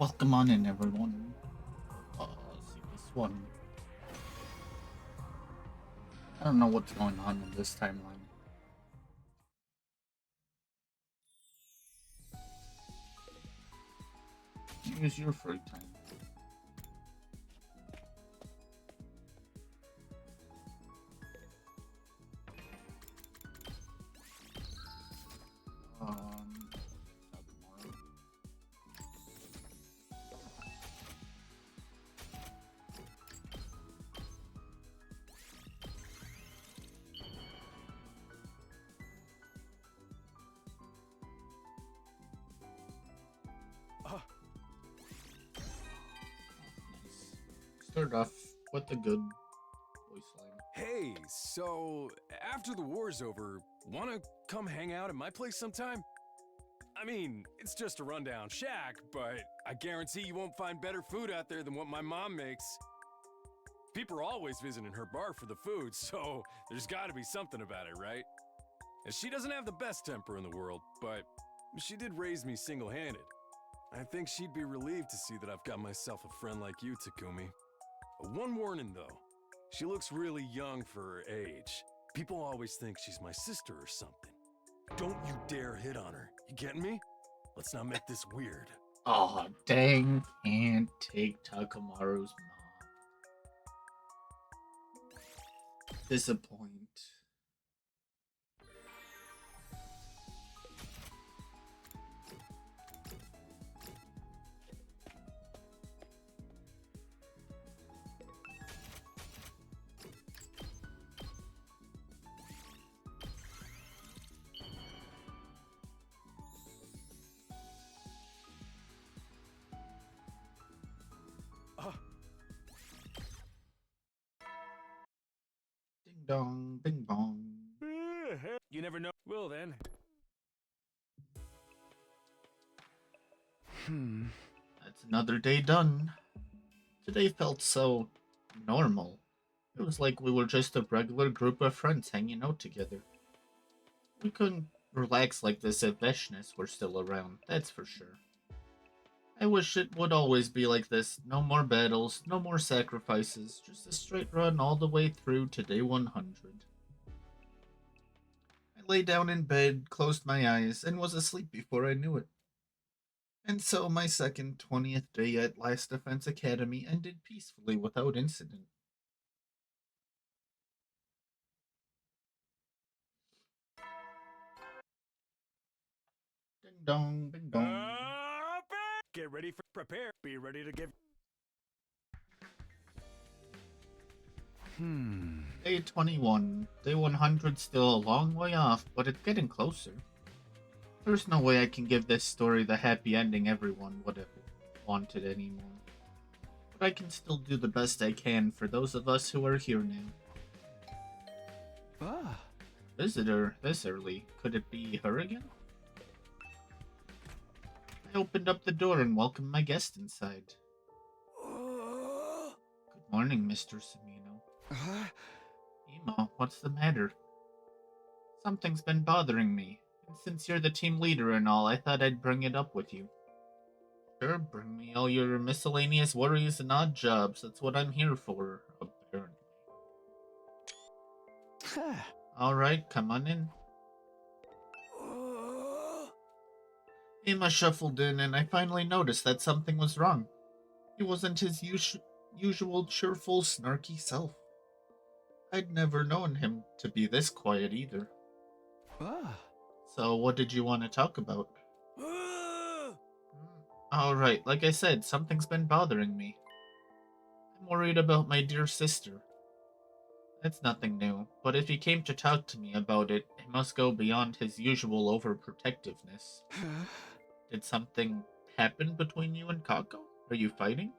Welcome on in, everyone. See this one. I don't know what's going on in this timeline. Use your free time. Tomorrow. Nice. Start off with a good voice line. Hey, so after the war's over, wanna come hang out at my place sometime? I mean, it's just a rundown shack, but I guarantee you won't find better food out there than what my mom makes. People are always visiting her bar for the food, so there's gotta be something about it, right? And she doesn't have the best temper in the world, but she did raise me single-handed. I think she'd be relieved to see that I've got myself a friend like you, Takumi. One warning, though. She looks really young for her age. People always think she's my sister or something. Don't you dare hit on her. You getting me? Let's not make this weird. Aw, dang, can't take Takamaru's mom. Disappoint. Ding dong, bing bong. You never know. Well then. That's another day done. Today felt so normal. It was like we were just a regular group of friends hanging out together. We couldn't relax like this if Veshness were still around, that's for sure. I wish it would always be like this. No more battles, no more sacrifices, just a straight run all the way through to day 100. I lay down in bed, closed my eyes, and was asleep before I knew it. And so my second 20th day at Last Defense Academy ended peacefully without incident. Ding dong, ding dong. Get ready for prepare. Be ready to give. Day 21. Day 100 still a long way off, but it's getting closer. There's no way I can give this story the happy ending everyone would have wanted anymore. But I can still do the best I can for those of us who are here now. Visitor this early. Could it be her again? I opened up the door and welcomed my guest inside. Good morning, Mr. Samino. Ema, what's the matter? Something's been bothering me, and since you're the team leader and all, I thought I'd bring it up with you. Sure, bring me all your miscellaneous worries and odd jobs. That's what I'm here for, apparently. Alright, come on in. Ema shuffled in, and I finally noticed that something was wrong. He wasn't his usual cheerful, snarky self. I'd never known him to be this quiet either. So, what did you want to talk about? Alright, like I said, something's been bothering me. I'm worried about my dear sister. It's nothing new, but if he came to talk to me about it, it must go beyond his usual overprotectiveness. Did something happen between you and Kako? Are you fighting?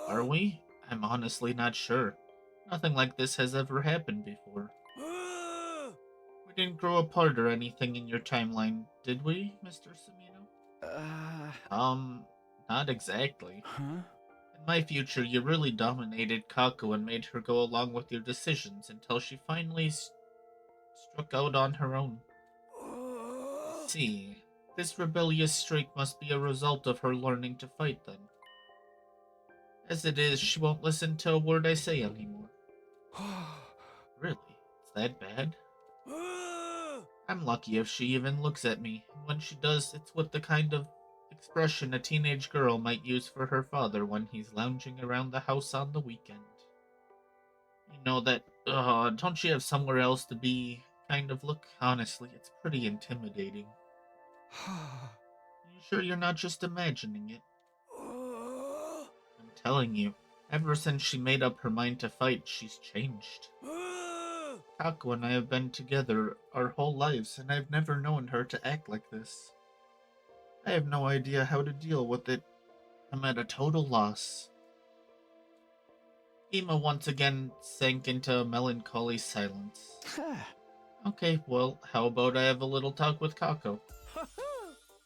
Are we? I'm honestly not sure. Nothing like this has ever happened before. We didn't grow apart or anything in your timeline, did we, Mr. Samino? Not exactly. In my future, you really dominated Kako and made her go along with your decisions until she finally struck out on her own. See, This rebellious streak must be a result of her learning to fight, then. As it is, she won't listen to a word I say anymore. Really? It's that bad? I'm lucky if she even looks at me, and when she does, it's with the kind of expression a teenage girl might use for her father when he's lounging around the house on the weekend. You know that, don't you have somewhere else to be? Kind of look, honestly, it's pretty intimidating. You sure you're not just imagining it? I'm telling you, ever since she made up her mind to fight, she's changed. Kako and I have been together our whole lives, and I've never known her to act like this. I have no idea how to deal with it. I'm at a total loss. Ema once again sank into a melancholy silence. Okay, well, how about I have a little talk with Kako?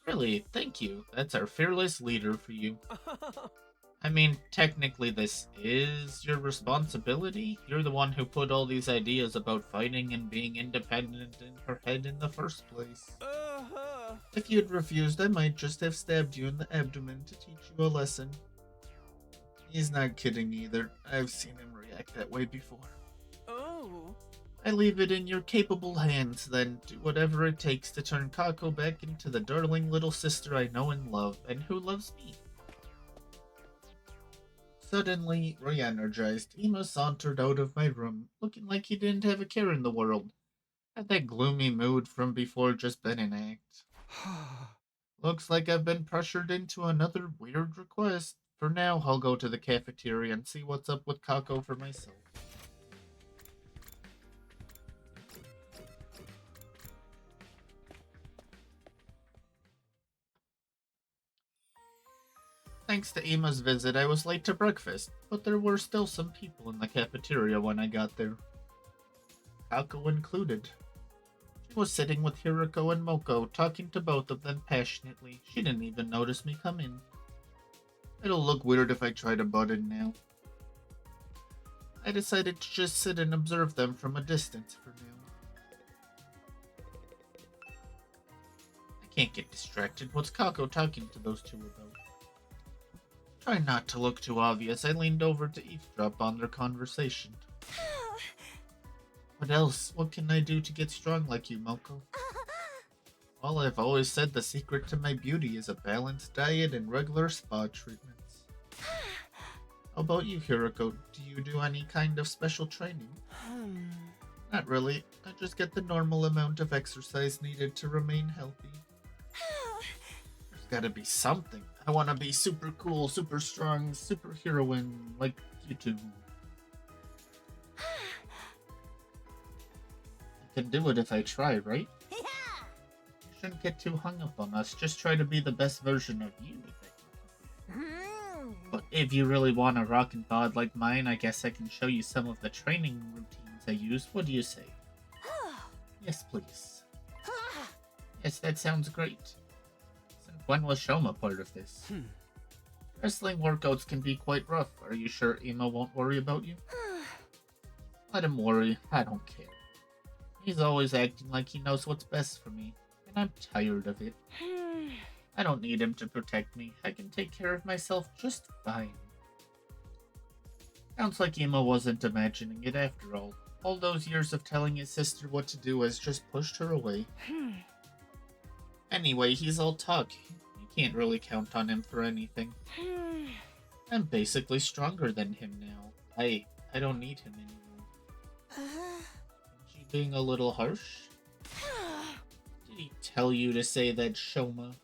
Really, thank you. That's our fearless leader for you. I mean, technically this is your responsibility. You're the one who put all these ideas about fighting and being independent in her head in the first place. If you'd refused, I might just have stabbed you in the abdomen to teach you a lesson. He's not kidding either. I've seen him react that way before. Oh. I leave it in your capable hands, then. Do whatever it takes to turn Kako back into the darling little sister I know and love, and who loves me. Suddenly re-energized, Ema sauntered out of my room, looking like he didn't have a care in the world. Had that gloomy mood from before just been an act? Looks like I've been pressured into another weird request. For now, I'll go to the cafeteria and see what's up with Kako for myself. Thanks to Ema's visit, I was late to breakfast, but there were still some people in the cafeteria when I got there. Kako included. She was sitting with Hiroko and Moko, talking to both of them passionately. She didn't even notice me come in. It'll look weird if I try to butt in now. I decided to just sit and observe them from a distance for now. I can't get distracted. What's Kako talking to those two about? Trying not to look too obvious, I leaned over to eavesdrop on their conversation. What else? What can I do to get strong like you, Moko? Well, I've always said the secret to my beauty is a balanced diet and regular spa treatments. How about you, Hiroko? Do you do any kind of special training? Not really. I just get the normal amount of exercise needed to remain healthy. There's gotta be something. I want to be super cool, super strong, super heroine like you two. I can do it if I try, right? You shouldn't get too hung up on us. Just try to be the best version of you. But if you really want a rockin' bod like mine, I guess I can show you some of the training routines I use. What do you say? Yes, please. Yes, that sounds great. Since when was Shoma part of this? Wrestling workouts can be quite rough. Are you sure Ema won't worry about you? Let him worry. I don't care. He's always acting like he knows what's best for me, and I'm tired of it. I don't need him to protect me. I can take care of myself just fine. Sounds like Ema wasn't imagining it after all. All those years of telling his sister what to do has just pushed her away. Anyway, he's all talk. You can't really count on him for anything. I'm basically stronger than him now. I don't need him anymore. Is she being a little harsh? Did he tell you to say that, Shoma?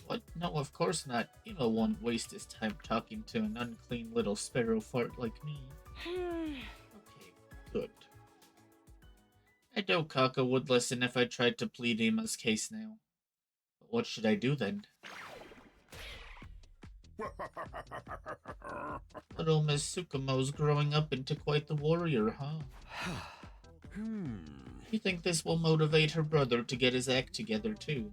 What? No, of course not. Ema won't waste his time talking to an unclean little sparrow fart like me. Okay, good. I doubt Kako would listen if I tried to plead Ema's case now. But what should I do then? Little Miss Tsukumo's growing up into quite the warrior, huh? You think this will motivate her brother to get his act together too?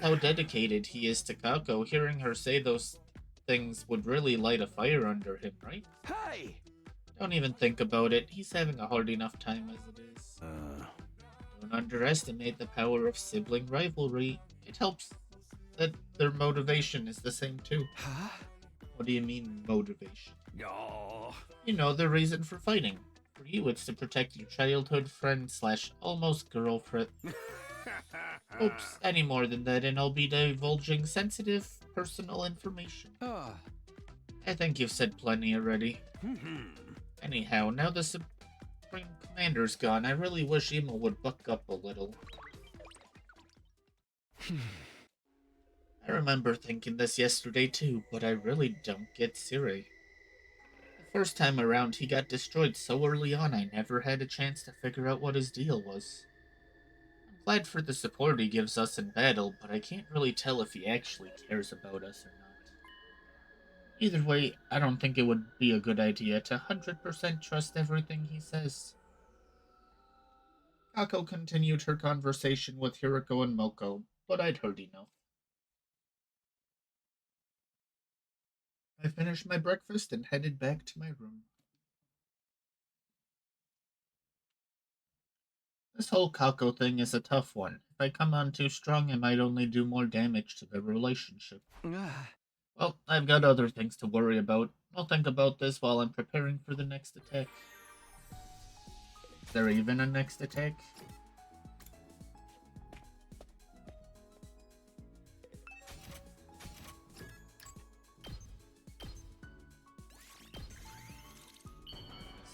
How dedicated he is to Kako, hearing her say those things would really light a fire under him, right? Hey! Don't even think about it. He's having a hard enough time as it is. Don't underestimate the power of sibling rivalry. It helps that their motivation is the same too. Huh? What do you mean, motivation? Oh. You know, the reason for fighting. For you, it's to protect your childhood friend slash almost girlfriend. Oops, any more than that, and I'll be divulging sensitive personal information. Ah. I think you've said plenty already. Anyhow, now the Supreme Commander's gone, I really wish Ema would buck up a little. I remember thinking this yesterday too, but I really don't get Serei. The first time around, he got destroyed so early on I never had a chance to figure out what his deal was. I'm glad for the support he gives us in battle, but I can't really tell if he actually cares about us or not. Either way, I don't think it would be a good idea to 100% trust everything he says. Kako continued her conversation with Hiriko and Moko, but I'd heard enough. I finished my breakfast and headed back to my room. This whole Kako thing is a tough one. If I come on too strong, I might only do more damage to the relationship. Well, I've got other things to worry about. I'll think about this while I'm preparing for the next attack. Is there even a next attack?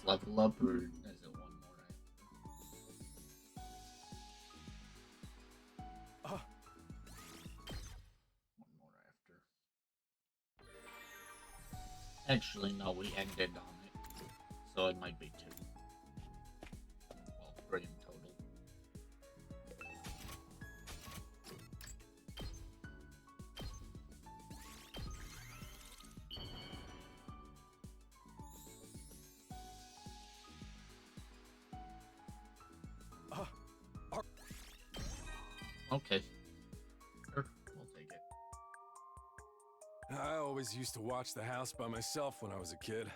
Let's level up, or is it one more? One more after. Actually, no, we ended on it. So it might be two. Well, three in total. Okay. Sure, we'll take it. I always used to watch the house by myself when I was a kid.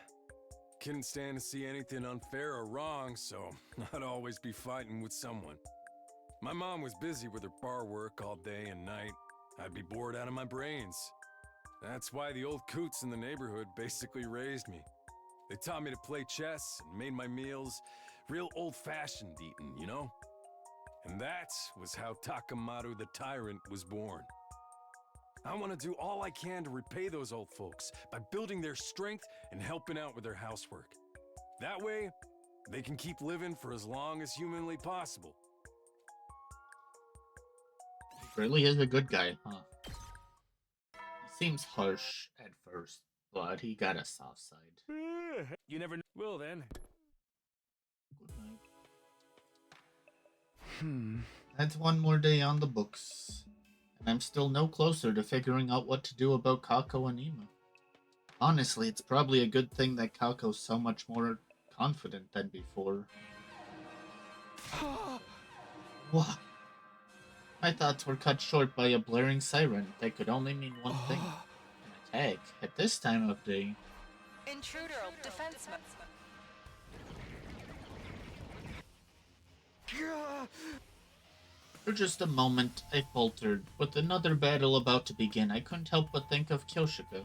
Couldn't stand to see anything unfair or wrong, so I'd always be fighting with someone. My mom was busy with her bar work all day and night. I'd be bored out of my brains. That's why the old coots in the neighborhood basically raised me. They taught me to play chess and made my meals real old-fashioned eating, you know? And that was how Takamaru the Tyrant was born. I want to do all I can to repay those old folks by building their strength and helping out with their housework. That way, they can keep living for as long as humanly possible. He really is a good guy, huh? He seems harsh at first, but he got a soft side. You never know. Well then. Good night. That's one more day on the books. And I'm still no closer to figuring out what to do about Kako and Ema. Honestly, it's probably a good thing that Kako's so much more confident than before. What? My thoughts were cut short by a blaring siren that could only mean one thing. An attack at this time of day. Intruder defense mode. For just a moment, I faltered. With another battle about to begin, I couldn't help but think of Kyoshika.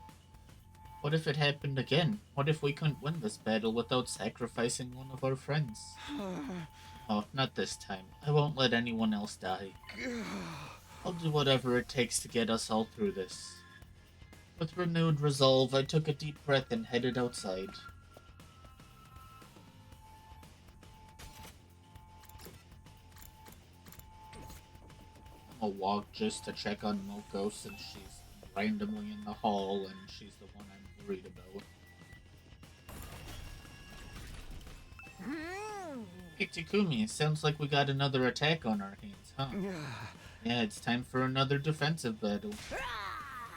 What if it happened again? What if we couldn't win this battle without sacrificing one of our friends? Oh, not this time. I won't let anyone else die. I'll do whatever it takes to get us all through this. With renewed resolve, I took a deep breath and headed outside. I'll walk just to check on Moko since she's randomly in the hall and she's the one I'm worried about. Hey Takumi, sounds like we got another attack on our hands, huh? Yeah, it's time for another defensive battle.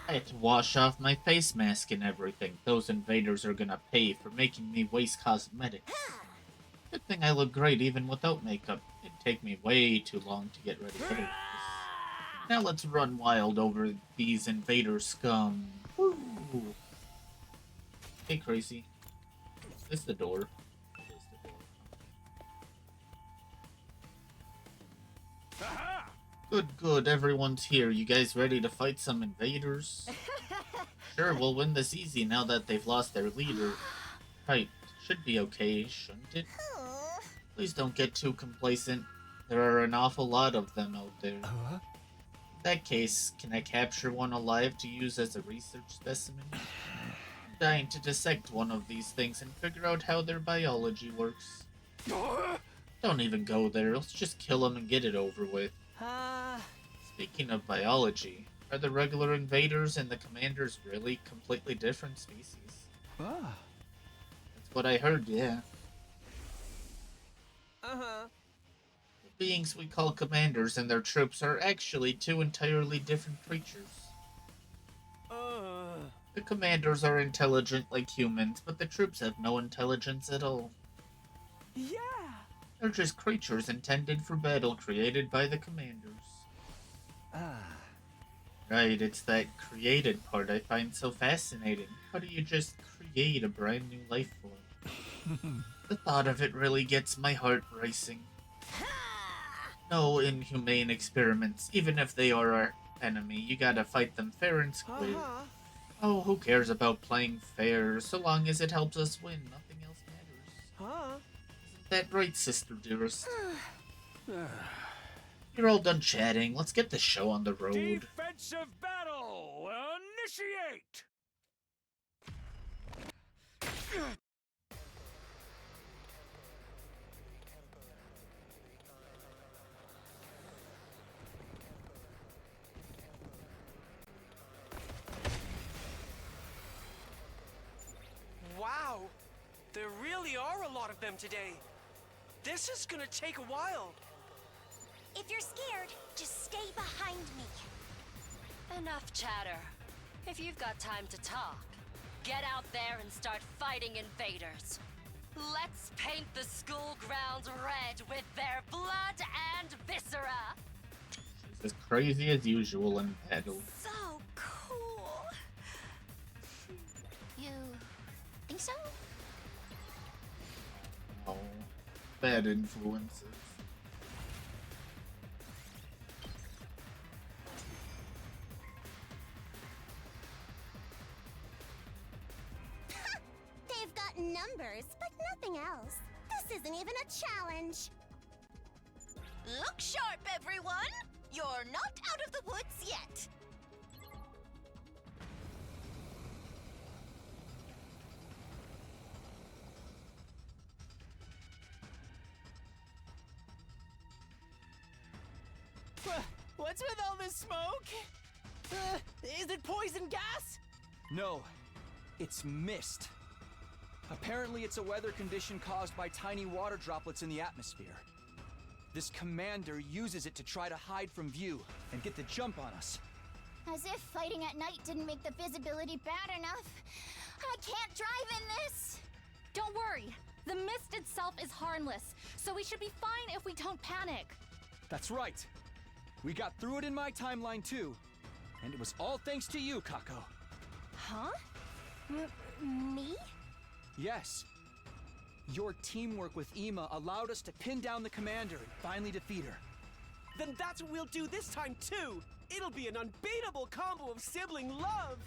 I had to wash off my face mask and everything. Those invaders are gonna pay for making me waste cosmetics. Good thing I look great even without makeup. It'd take me way too long to get ready for this. Now let's run wild over these invader scum. Woo. Hey, crazy. Is the door? It is the door. Good, everyone's here. You guys ready to fight some invaders? Sure, we'll win this easy now that they've lost their leader. Right, should be okay, shouldn't it? Please don't get too complacent. There are an awful lot of them out there. In that case, can I capture one alive to use as a research specimen? I'm dying to dissect one of these things and figure out how their biology works. Don't even go there, let's just kill them and get it over with. Speaking of biology, are the regular invaders and the commanders really completely different species? That's what I heard, yeah. The beings we call commanders and their troops are actually two entirely different creatures. The commanders are intelligent like humans, but the troops have no intelligence at all. Yeah. They're just creatures intended for battle created by the commanders. Right, it's that created part I find so fascinating. How do you just create a brand new life form? The thought of it really gets my heart racing. No inhumane experiments, even if they are our enemy, you gotta fight them fair and square. Oh, who cares about playing fair, so long as it helps us win, nothing else matters. Isn't that right, sister dearest? You're all done chatting, let's get the show on the road. Defensive battle! Initiate! Wow. There really are a lot of them today. This is gonna take a while. If you're scared, just stay behind me. Enough chatter. If you've got time to talk, get out there and start fighting invaders. Let's paint the school grounds red with their blood and viscera. She's as crazy as usual in battle. So cool. You think so? Oh, bad influences. They've got numbers, but nothing else. This isn't even a challenge. Look sharp, everyone! You're not out of the woods yet. What's with all this smoke? Is it poison gas? No, it's mist. Apparently it's a weather condition caused by tiny water droplets in the atmosphere. This commander uses it to try to hide from view and get the jump on us. As if fighting at night didn't make the visibility bad enough. I can't drive in this! Don't worry. The mist itself is harmless, so we should be fine if we don't panic. That's right. We got through it in my timeline too. And it was all thanks to you, Kako. Huh? Me? Yes. Your teamwork with Ema allowed us to pin down the commander and finally defeat her. Then that's what we'll do this time too. It'll be an unbeatable combo of sibling love.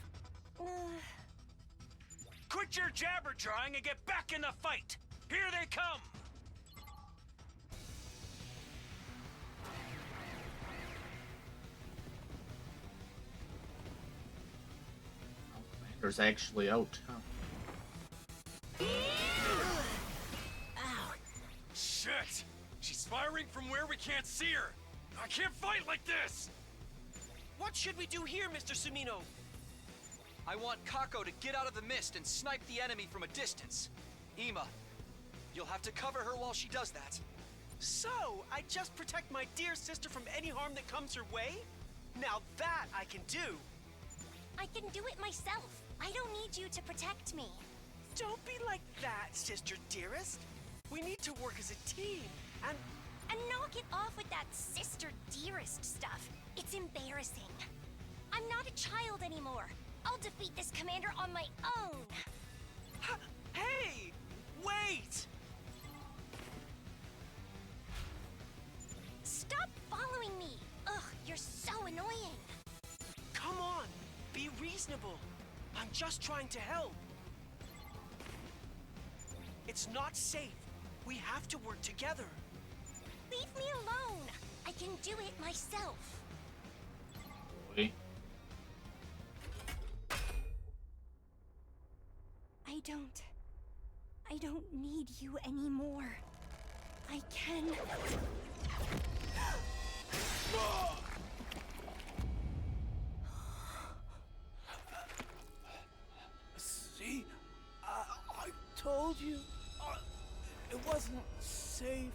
Quit your jabber jawing and get back in the fight! Here they come! Commander's actually out, huh? Ow. Shit! She's firing from where we can't see her! I can't fight like this! What should we do here, Mr. Sumino? I want Kako to get out of the mist and snipe the enemy from a distance. Ema, you'll have to cover her while she does that. So, I just protect my dear sister from any harm that comes her way? Now that I can do. I can do it myself. I don't need you to protect me. Don't be like that, sister dearest. We need to work as a team, and knock it off with that sister dearest stuff. It's embarrassing. I'm not a child anymore. I'll defeat this commander on my own. Hey! Wait! Stop following me. Ugh, just trying to help. It's not safe. We have to work together. Leave me alone. I can do it myself. Wait. I don't need you anymore. I can... See? I told you. It wasn't safe.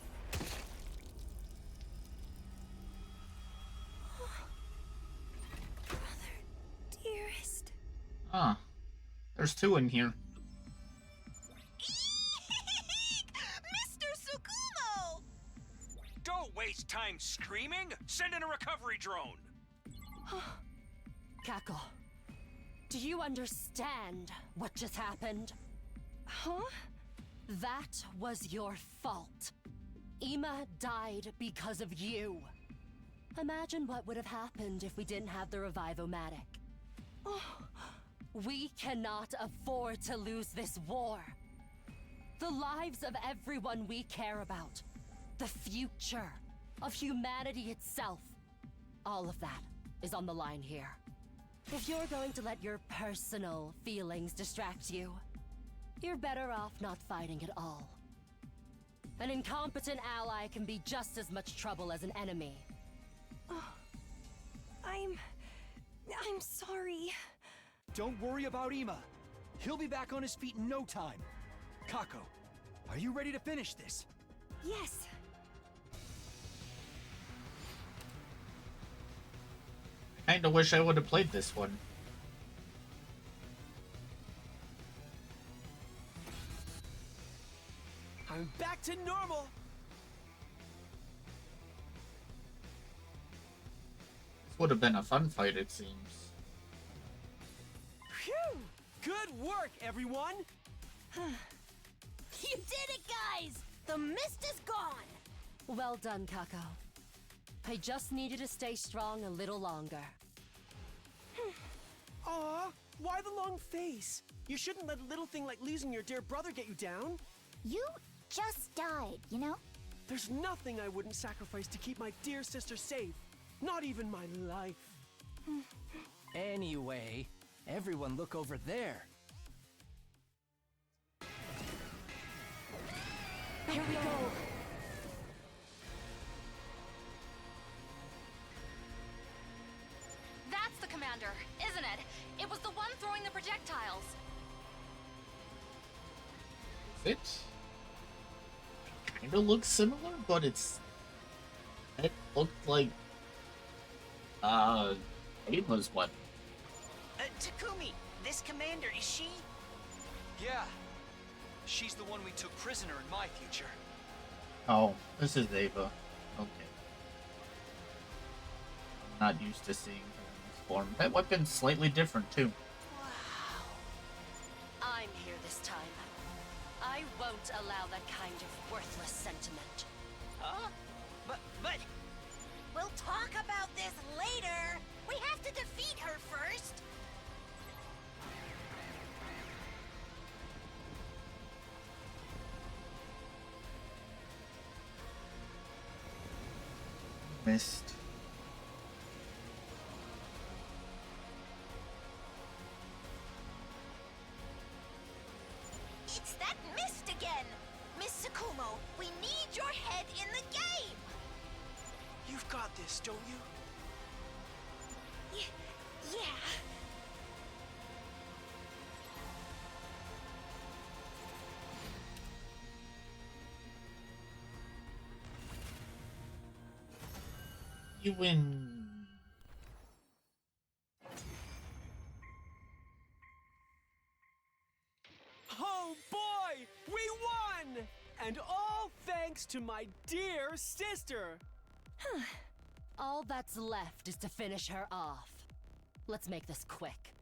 Dearest. Ah, there's two in here. Mr. Tsukumo! Don't waste time screaming! Send in a recovery drone! Kako, do you understand what just happened? Huh? That was your fault. Ema died because of you. Imagine what would have happened if we didn't have the Revive-O-Matic. We cannot afford to lose this war. The lives of everyone we care about. The future of humanity itself. All of that is on the line here. If you're going to let your personal feelings distract you, you're better off not fighting at all. An incompetent ally can be just as much trouble as an enemy. I'm sorry. Don't worry about Ema. He'll be back on his feet in no time. Kako, are you ready to finish this? Yes. I kinda wish I would have played this one. I'm back to normal. This would have been a fun fight, it seems. Phew! Good work, everyone. You did it, guys! The mist is gone! Well done, Kako. I just need you to stay strong a little longer. Aw, why the long face? You shouldn't let a little thing like losing your dear brother get you down. You just died, you know? There's nothing I wouldn't sacrifice to keep my dear sister safe. Not even my life. Anyway, everyone look over there. Here we go. That's the commander, isn't it? It was the one throwing the projectiles. Is it? Kinda looks similar, but it looked like Ava's one. Takumi, this commander, is she? Yeah. She's the one we took prisoner in my future. Oh, this is Eva. Okay. I'm not used to seeing her in this form. That weapon's slightly different too. Wow. I'm here this time. I won't allow that kind of worthless sentiment. Huh? But... We'll talk about this later! We have to defeat her first! Missed. It's that mist again! Miss Tsukumo, we need your head in the game! You've got this, don't you? Yeah. You win. Oh boy! We won! And all thanks to my dear sister! All that's left is to finish her off. Let's make this quick.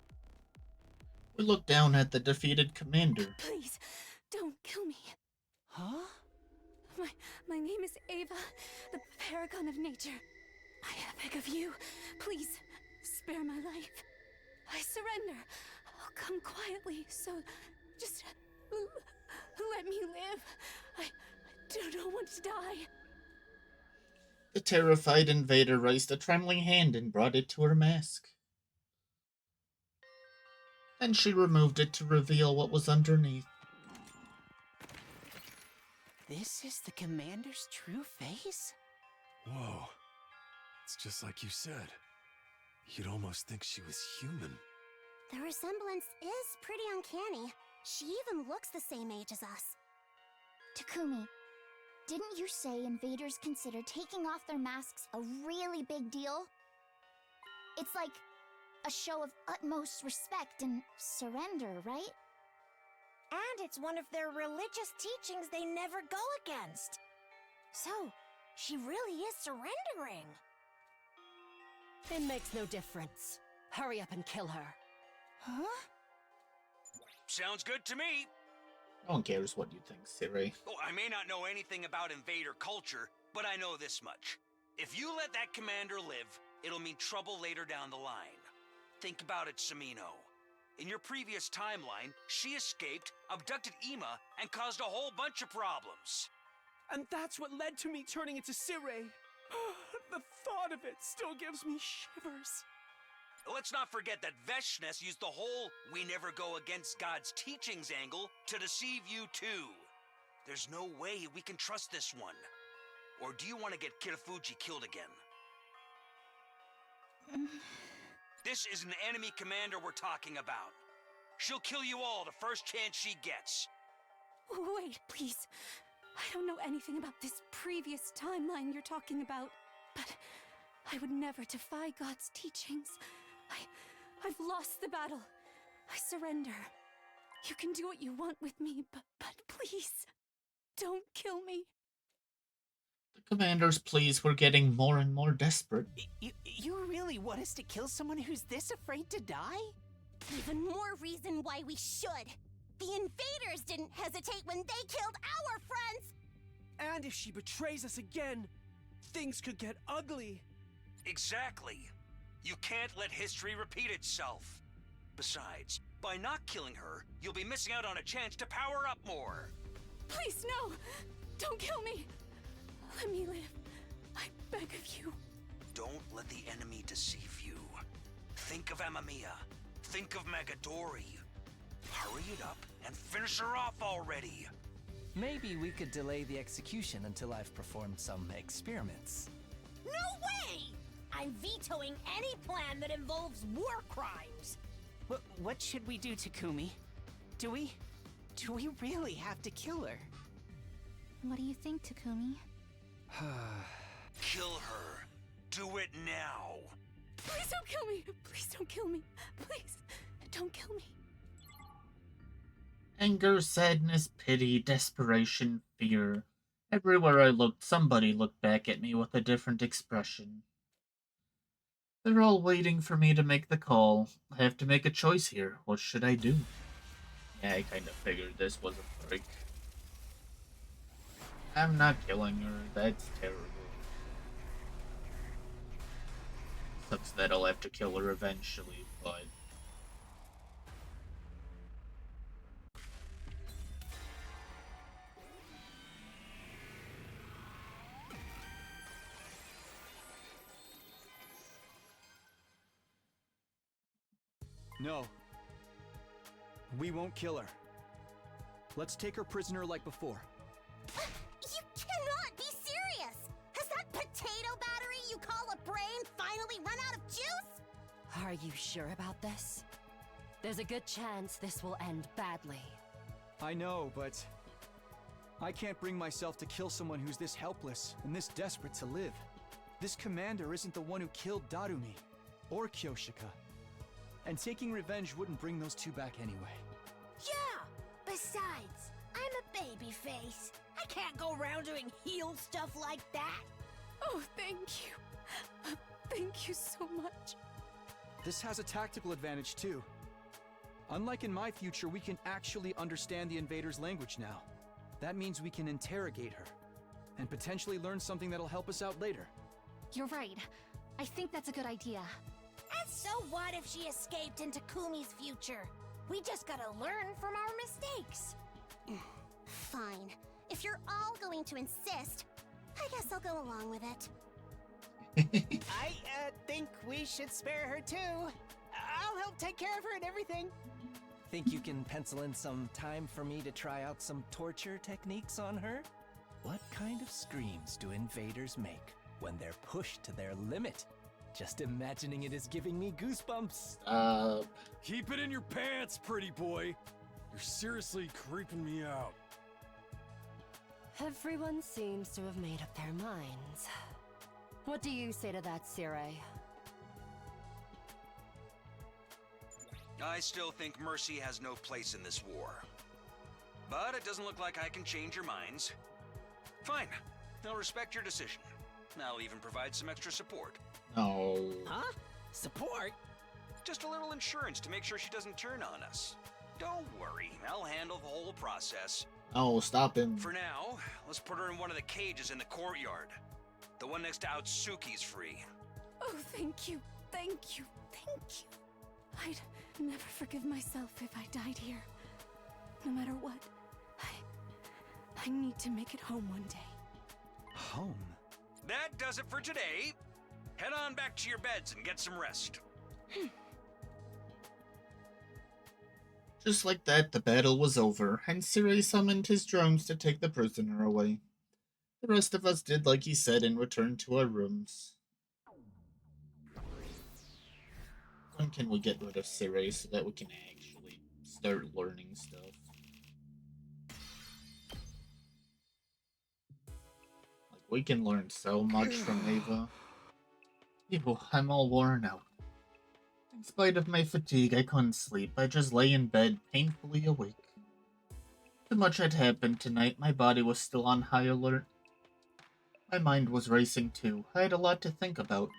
We look down at the defeated commander. Please, don't kill me. Huh? My name is Eva, the paragon of nature. I beg of you, please, spare my life. I surrender. I'll come quietly, so just let me live. I don't want to die. The terrified invader raised a trembling hand and brought it to her mask. Then she removed it to reveal what was underneath. This is the commander's true face? Whoa. It's just like you said. You'd almost think she was human. The resemblance is pretty uncanny. She even looks the same age as us. Takumi, didn't you say invaders consider taking off their masks a really big deal? It's like a show of utmost respect and surrender, right? And it's one of their religious teachings they never go against. So, she really is surrendering. It makes no difference. Hurry up and kill her. Huh? Sounds good to me. No one cares what you think, Serei. Oh, I may not know anything about invader culture, but I know this much. If you let that commander live, it'll mean trouble later down the line. Think about it, Samino. In your previous timeline, she escaped, abducted Ema, and caused a whole bunch of problems. And that's what led to me turning into Serei. The thought of it still gives me shivers. Let's not forget that Veshnes used the whole "we never go against God's teachings" angle to deceive you too. There's no way we can trust this one. Or do you want to get Kitafuji killed again? This is an enemy commander we're talking about. She'll kill you all the first chance she gets. Wait, please. I don't know anything about this previous timeline you're talking about, but I would never defy God's teachings. I've lost the battle. I surrender. You can do what you want with me, but please, don't kill me. The commander's pleas were getting more and more desperate. You really want us to kill someone who's this afraid to die? Even more reason why we should. The invaders didn't hesitate when they killed our friends! And if she betrays us again, things could get ugly. Exactly. You can't let history repeat itself. Besides, by not killing her, you'll be missing out on a chance to power up more. Please, no! Don't kill me! Let me live. I beg of you. Don't let the enemy deceive you. Think of Amamiya. Think of Magadori. Hurry it up and finish her off already. Maybe we could delay the execution until I've performed some experiments. No way! I'm vetoing any plan that involves war crimes. What should we do, Takumi? Do we really have to kill her? What do you think, Takumi? Kill her. Do it now. Please don't kill me! Please don't kill me! Please, don't kill me. Anger, sadness, pity, desperation, fear. Everywhere I looked, somebody looked back at me with a different expression. They're all waiting for me to make the call. I have to make a choice here. What should I do? Yeah, I kind of figured this was a break. I'm not killing her. That's terrible. Sucks that I'll have to kill her eventually, but... No. We won't kill her. Let's take her prisoner like before. You cannot be serious! Has that potato battery you call a brain finally run out of juice? Are you sure about this? There's a good chance this will end badly. I know, but... I can't bring myself to kill someone who's this helpless and this desperate to live. This commander isn't the one who killed Darumi, or Kyoshika. And taking revenge wouldn't bring those two back anyway. Yeah! Besides, I'm a baby face. I can't go around doing heel stuff like that. Oh, thank you. Thank you so much. This has a tactical advantage too. Unlike in my future, we can actually understand the invader's language now. That means we can interrogate her, and potentially learn something that'll help us out later. You're right. I think that's a good idea. And so what if she escaped into Kumi's future? We just gotta learn from our mistakes. Fine. If you're all going to insist, I guess I'll go along with it. I think we should spare her too. I'll help take care of her and everything. Think you can pencil in some time for me to try out some torture techniques on her? What kind of screams do invaders make when they're pushed to their limit? Just imagining it is giving me goosebumps. Keep it in your pants, pretty boy. You're seriously creeping me out. Everyone seems to have made up their minds. What do you say to that, Serei? I still think mercy has no place in this war. But it doesn't look like I can change your minds. Fine. I'll respect your decision. I'll even provide some extra support. No. Huh? Support? Just a little insurance to make sure she doesn't turn on us. Don't worry, I'll handle the whole process. Oh, stop him. For now, let's put her in one of the cages in the courtyard. The one next to Outsuki's free. Oh, thank you, thank you, thank you. I'd never forgive myself if I died here. No matter what, I need to make it home one day. Home? That does it for today. Head on back to your beds and get some rest. Just like that, the battle was over, and Serei summoned his drones to take the prisoner away. The rest of us did like he said and returned to our rooms. When can we get rid of Serei so that we can actually start learning stuff? Like, we can learn so much from Eva. Ew, I'm all worn out. In spite of my fatigue, I couldn't sleep. I just lay in bed, painfully awake. Too much had happened tonight. My body was still on high alert. My mind was racing too. I had a lot to think about.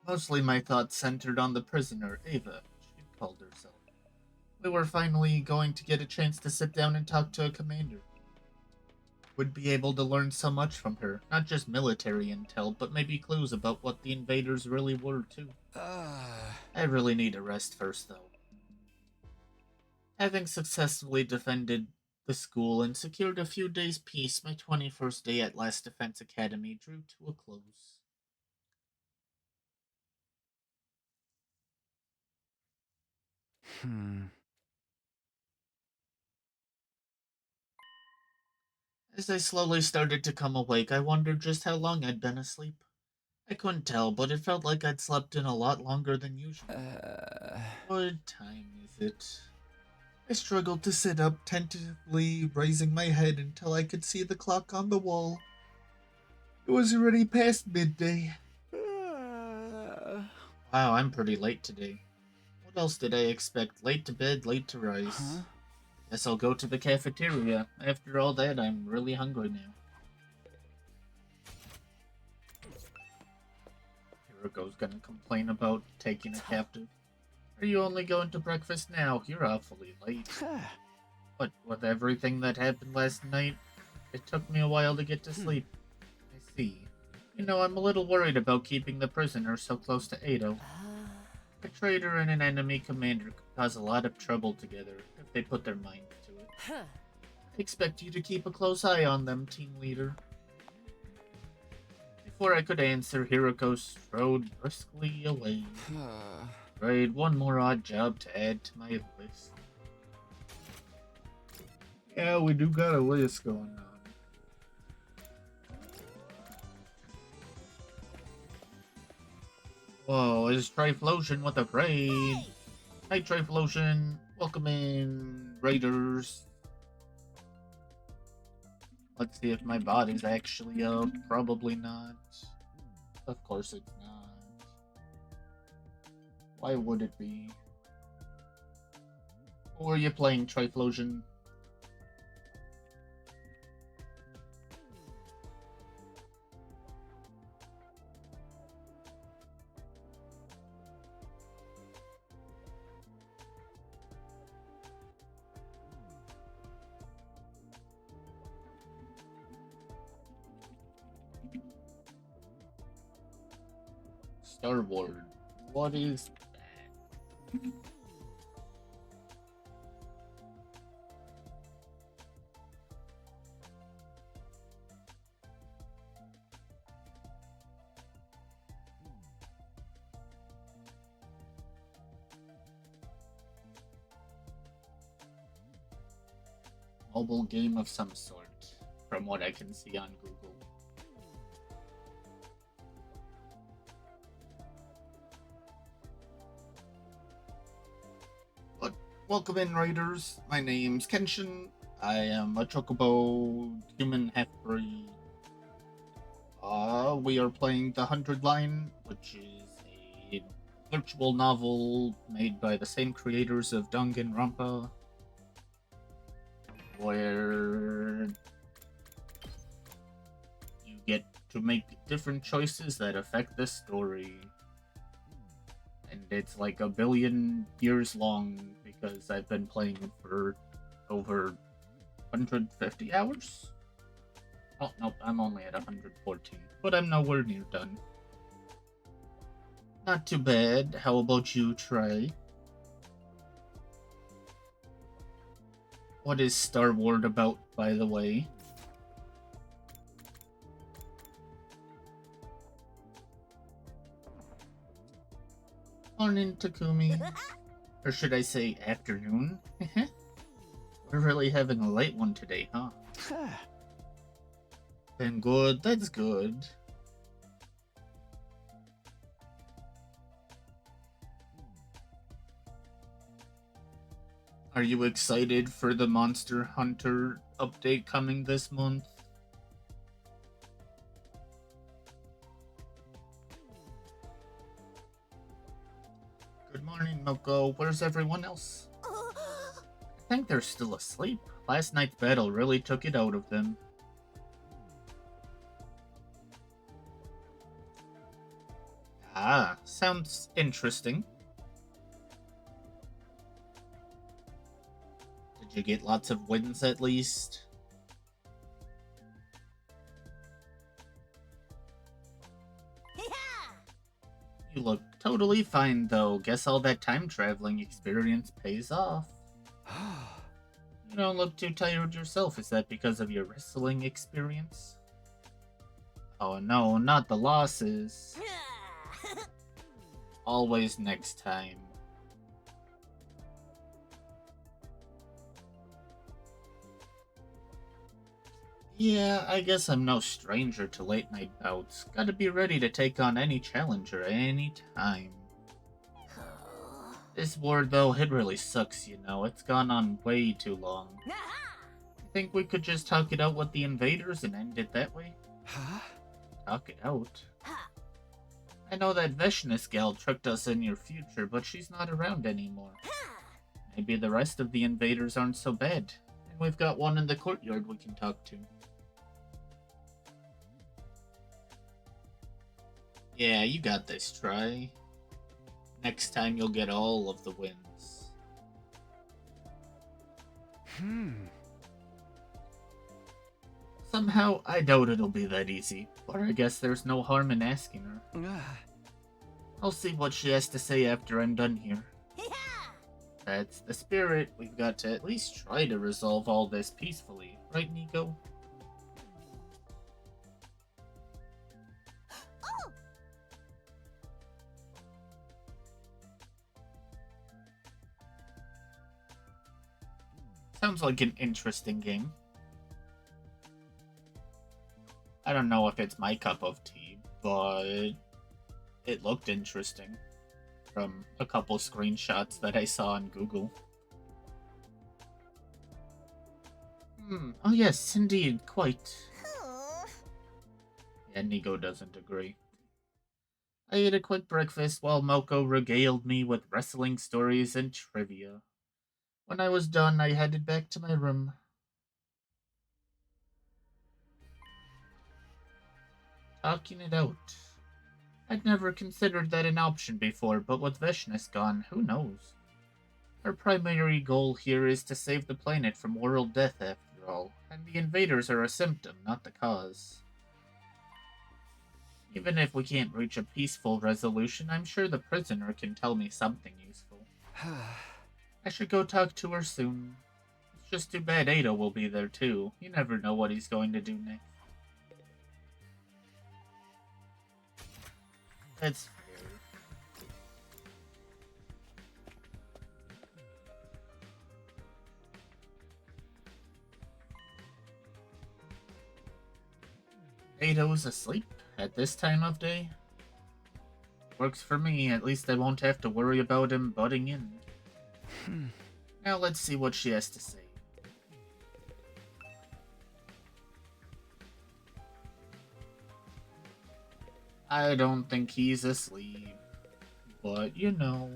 Mostly my thoughts centered on the prisoner, Eva, she called herself. We were finally going to get a chance to sit down and talk to a commander. Would be able to learn so much from her, not just military intel, but maybe clues about what the invaders really were too. I really need a rest first though. Having successfully defended the school and secured a few days' peace, my 21st day at Last Defense Academy drew to a close. As I slowly started to come awake, I wondered just how long I'd been asleep. I couldn't tell, but it felt like I'd slept in a lot longer than usual. What time is it? I struggled to sit up, tentatively raising my head until I could see the clock on the wall. It was already past midday. Wow, I'm pretty late today. What else did I expect? Late to bed, late to rise. Guess I'll go to the cafeteria. After all that, I'm really hungry now. Hiriko's gonna complain about taking a captive. Are you only going to breakfast now? You're awfully late. What, with everything that happened last night? It took me a while to get to sleep. I see. You know, I'm a little worried about keeping the prisoner so close to Edo. A traitor and an enemy commander could cause a lot of trouble together if they put their mind to it. I expect you to keep a close eye on them, team leader. Before I could answer, Hiriko strode briskly away. Right, one more odd job to add to my list. Yeah, we do got a list going on. Whoa, is Triflosion with a raid? Hey, Triflosion, welcome in, raiders. Let's see if my body's actually up. Probably not. Of course it's not. Why would it be? Or are you playing, Triflosion? Star Wars. What is that? mobile game of some sort, from what I can see on Google. But welcome in, Raiders. My name's Kenshin. I am a chocobo human half-breed. We are playing The 100 Line, which is a virtual novel made by the same creators of Danganronpa, where you get to make different choices that affect the story. And it's like 1 billion years long because I've been playing it for over 150 hours? Oh, nope, I'm only at 114, but I'm nowhere near done. Not too bad. How about you, Trey? What is Star Wars about, by the way? Morning, Takumi. Or should I say afternoon? We're really having a late one today, huh? Then good, that's good. Are you excited for the Monster Hunter update coming this month? Good morning, Moko. Where's everyone else? I think they're still asleep. Last night's battle really took it out of them. Ah, sounds interesting. Did you get lots of wins at least? You look totally fine though. Guess all that time traveling experience pays off. You don't look too tired yourself. Is that because of your wrestling experience? Oh no, not the losses. Always next time. Yeah, I guess I'm no stranger to late night bouts. Gotta be ready to take on any challenger any time. This war though, it really sucks, you know. It's gone on way too long. I think we could just talk it out with the invaders and end it that way. Huh? Talk it out? I know that Veshness gal tricked us in your future, but she's not around anymore. Maybe the rest of the invaders aren't so bad, and we've got one in the courtyard we can talk to. Yeah, you got this, Try. Next time you'll get all of the wins. Somehow, I doubt it'll be that easy, but I guess there's no harm in asking her. I'll see what she has to say after I'm done here. That's the spirit. We've got to at least try to resolve all this peacefully, right, Nico? Sounds like an interesting game. I don't know if it's my cup of tea, but it looked interesting from a couple screenshots that I saw on Google. Oh yes, indeed, quite. Yeah, Nico doesn't agree. I ate a quick breakfast while Moko regaled me with wrestling stories and trivia. When I was done, I headed back to my room. Talking it out. I'd never considered that an option before, but with Veshness gone, who knows? Our primary goal here is to save the planet from world death after all, and the invaders are a symptom, not the cause. Even if we can't reach a peaceful resolution, I'm sure the prisoner can tell me something useful. I should go talk to her soon. It's just too bad Ada will be there too. You never know what he's going to do next. That's fair. Ato's asleep at this time of day? Works for me, at least I won't have to worry about him butting in. Now let's see what she has to say. I don't think he's asleep, but you know.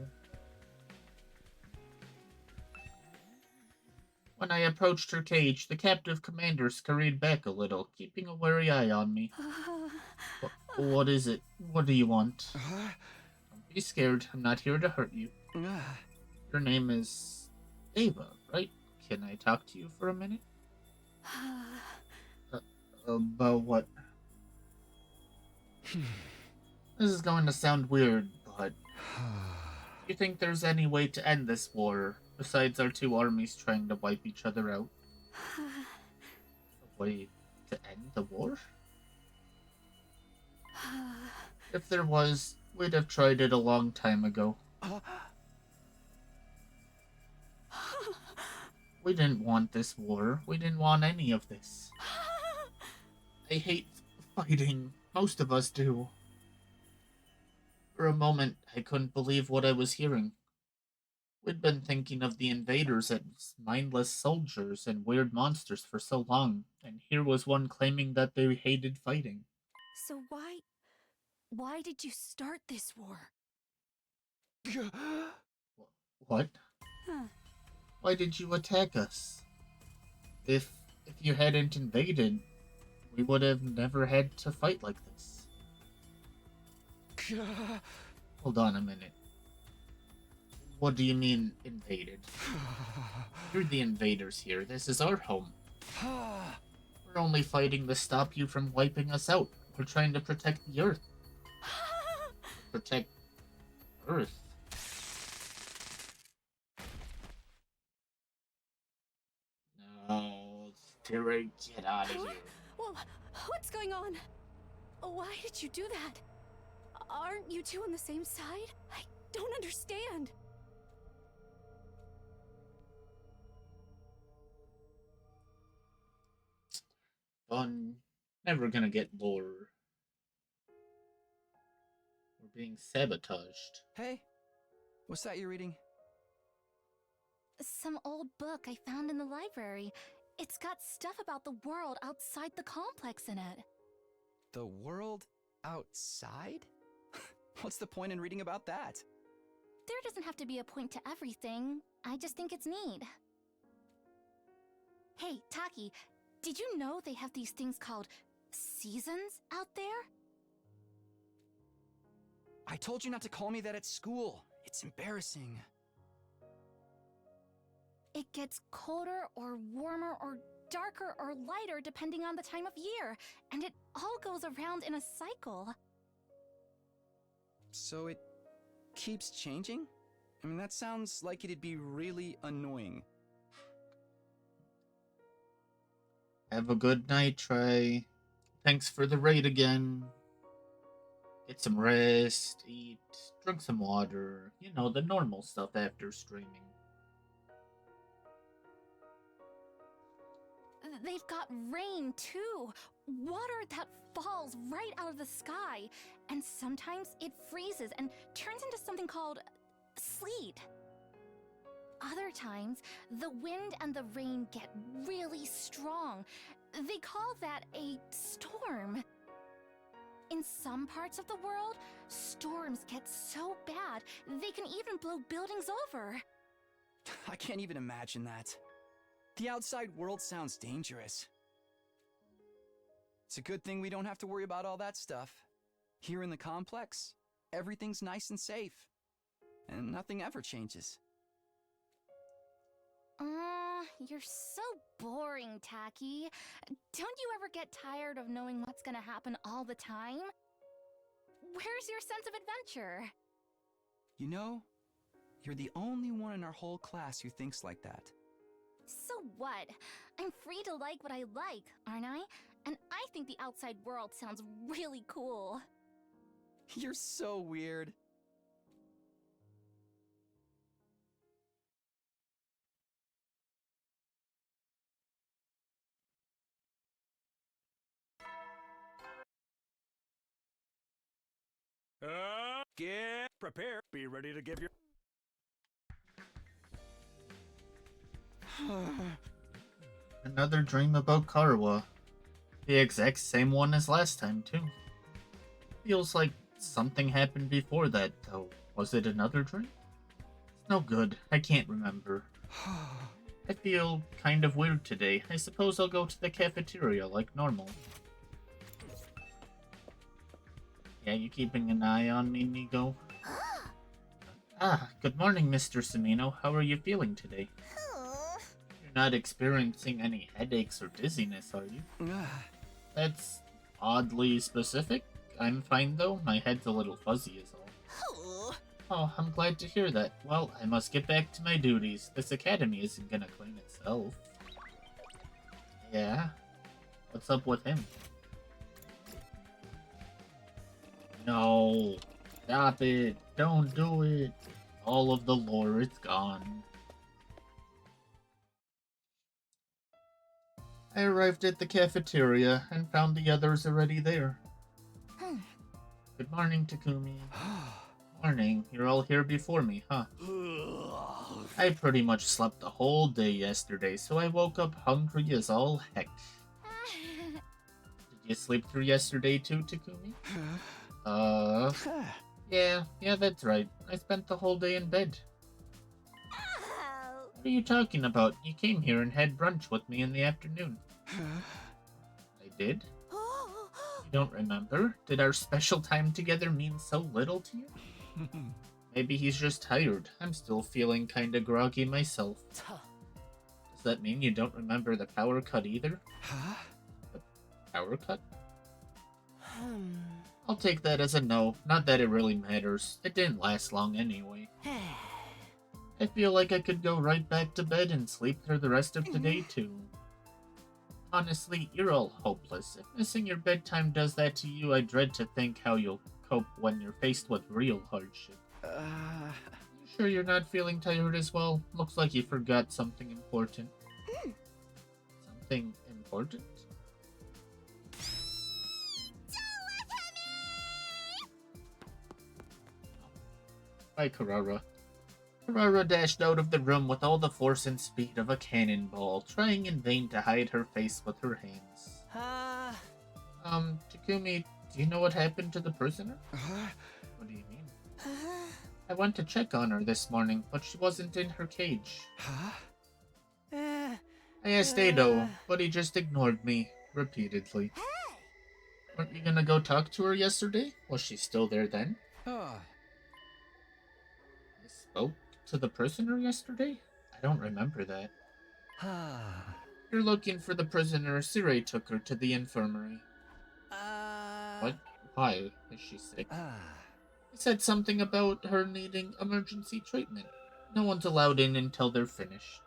When I approached her cage, the captive commander scurried back a little, keeping a wary eye on me. What is it? What do you want? Don't be scared, I'm not here to hurt you. Your name is Eva, right? Can I talk to you for a minute? About what? This is going to sound weird, but do you think there's any way to end this war, besides our two armies trying to wipe each other out? A way to end the war? If there was, we'd have tried it a long time ago. We didn't want this war. We didn't want any of this. I hate fighting. Most of us do. For a moment, I couldn't believe what I was hearing. We'd been thinking of the invaders as mindless soldiers and weird monsters for so long, and here was one claiming that they hated fighting. So why did you start this war? What? Huh. Why did you attack us? If you hadn't invaded, we would have never had to fight like this. Hold on a minute. What do you mean, invaded? You're the invaders here. This is our home. We're only fighting to stop you from wiping us out. We're trying to protect the Earth. Protect Earth? No, Serei, get out of here. Well, what's going on? Why did you do that? Aren't you two on the same side? I don't understand. Fun. Never gonna get lore. We're being sabotaged. Hey, what's that you're reading? Some old book I found in the library. It's got stuff about the world outside the complex in it. The world outside? What's the point in reading about that? There doesn't have to be a point to everything. I just think it's neat. Hey, Taki, did you know they have these things called seasons out there? I told you not to call me that at school. It's embarrassing. It gets colder or warmer or darker or lighter depending on the time of year, and it all goes around in a cycle. So it keeps changing? I mean, that sounds like it'd be really annoying. Have a good night, Trey. Thanks for the raid again. Get some rest, eat, drink some water. You know, the normal stuff after streaming. They've got rain, too. Water that falls right out of the sky. And sometimes it freezes and turns into something called sleet. Other times, the wind and the rain get really strong. They call that a storm. In some parts of the world, storms get so bad, they can even blow buildings over. I can't even imagine that. The outside world sounds dangerous. It's a good thing we don't have to worry about all that stuff. Here in the complex, everything's nice and safe. And nothing ever changes. You're so boring, Taki. Don't you ever get tired of knowing what's gonna happen all the time? Where's your sense of adventure? You know, you're the only one in our whole class who thinks like that. So what? I'm free to like what I like, aren't I? And I think the outside world sounds really cool. You're so weird. Get prepared. Be ready to give your. Another dream about Karawa. The exact same one as last time, too. Feels like something happened before that, though. Was it another dream? It's no good. I can't remember. I feel kind of weird today. I suppose I'll go to the cafeteria like normal. Yeah, you keeping an eye on me, Nigo? Good morning, Mr. Semino. How are you feeling today? You're not experiencing any headaches or dizziness, are you? That's oddly specific. I'm fine, though. My head's a little fuzzy is all. Oh, I'm glad to hear that. Well, I must get back to my duties. This academy isn't gonna clean itself. Yeah? What's up with him? No. Stop it. Don't do it. All of the lore is gone. I arrived at the cafeteria and found the others already there. Good morning, Takumi. Morning. You're all here before me, huh? I pretty much slept the whole day yesterday, so I woke up hungry as all heck. Did you sleep through yesterday too, Takumi? Yeah, that's right. I spent the whole day in bed. What are you talking about? You came here and had brunch with me in the afternoon. I did? You don't remember? Did our special time together mean so little to you? Maybe he's just tired. I'm still feeling kinda groggy myself. Does that mean you don't remember the power cut either? The power cut? I'll take that as a no. Not that it really matters. It didn't last long anyway. I feel like I could go right back to bed and sleep through the rest of today too. Honestly, you're all hopeless. If missing your bedtime does that to you, I dread to think how you'll cope when you're faced with real hardship. You sure you're not feeling tired as well? Looks like you forgot something important. Something important? Bye, Karara. Karara dashed out of the room with all the force and speed of a cannonball, trying in vain to hide her face with her hands. Takumi, do you know what happened to the prisoner? What do you mean? I went to check on her this morning, but she wasn't in her cage. I asked Ado, but he just ignored me, repeatedly. Weren't you gonna go talk to her yesterday? Was she still there then? I spoke to the prisoner yesterday? I don't remember that. You're looking for the prisoner. Serei took her to the infirmary. What? Why? Is she sick? He said something about her needing emergency treatment. No one's allowed in until they're finished.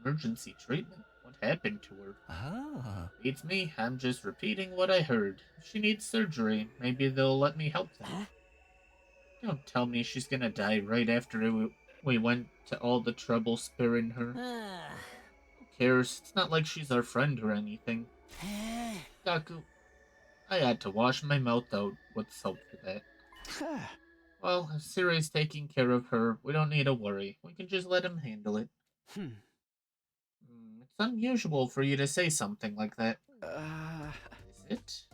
Emergency treatment? What happened to her? Beats me. I'm just repeating what I heard. If she needs surgery, maybe they'll let me help them. Don't tell me she's gonna die right after we went to all the trouble sparing her. Who cares? It's not like she's our friend or anything. Gaku, I had to wash my mouth out with soap for that. Well, if Serei's taking care of her, we don't need to worry. We can just let him handle it. It's unusual for you to say something like that. Is it?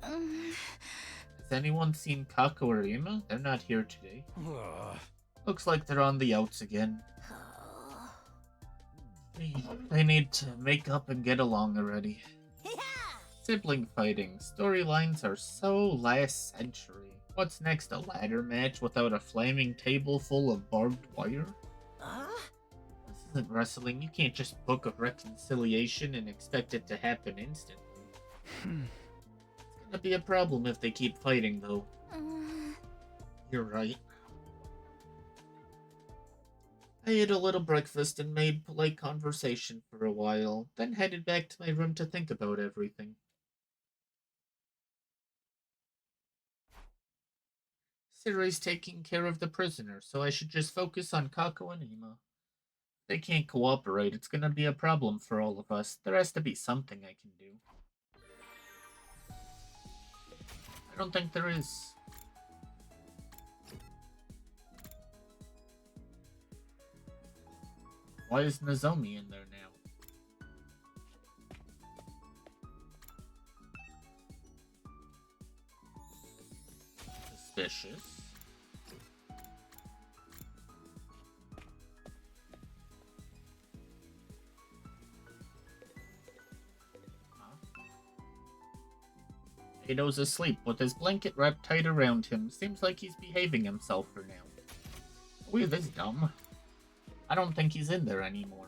Has anyone seen Kaku or Ima? They're not here today. Looks like they're on the outs again. They need to make up and get along already. Sibling fighting. Storylines are so last century. What's next, a ladder match without a flaming table full of barbed wire? This isn't wrestling. You can't just book a reconciliation and expect it to happen instantly. It's gonna be a problem if they keep fighting, though. You're right. I ate a little breakfast and made polite conversation for a while, then headed back to my room to think about everything. Serei's taking care of the prisoner, so I should just focus on Kako and Ima. If they can't cooperate, it's gonna be a problem for all of us. There has to be something I can do. I don't think there is. Why is Nozomi in there now? Suspicious. Ato's asleep with his blanket wrapped tight around him. Seems like he's behaving himself for now. Are we this dumb? I don't think he's in there anymore.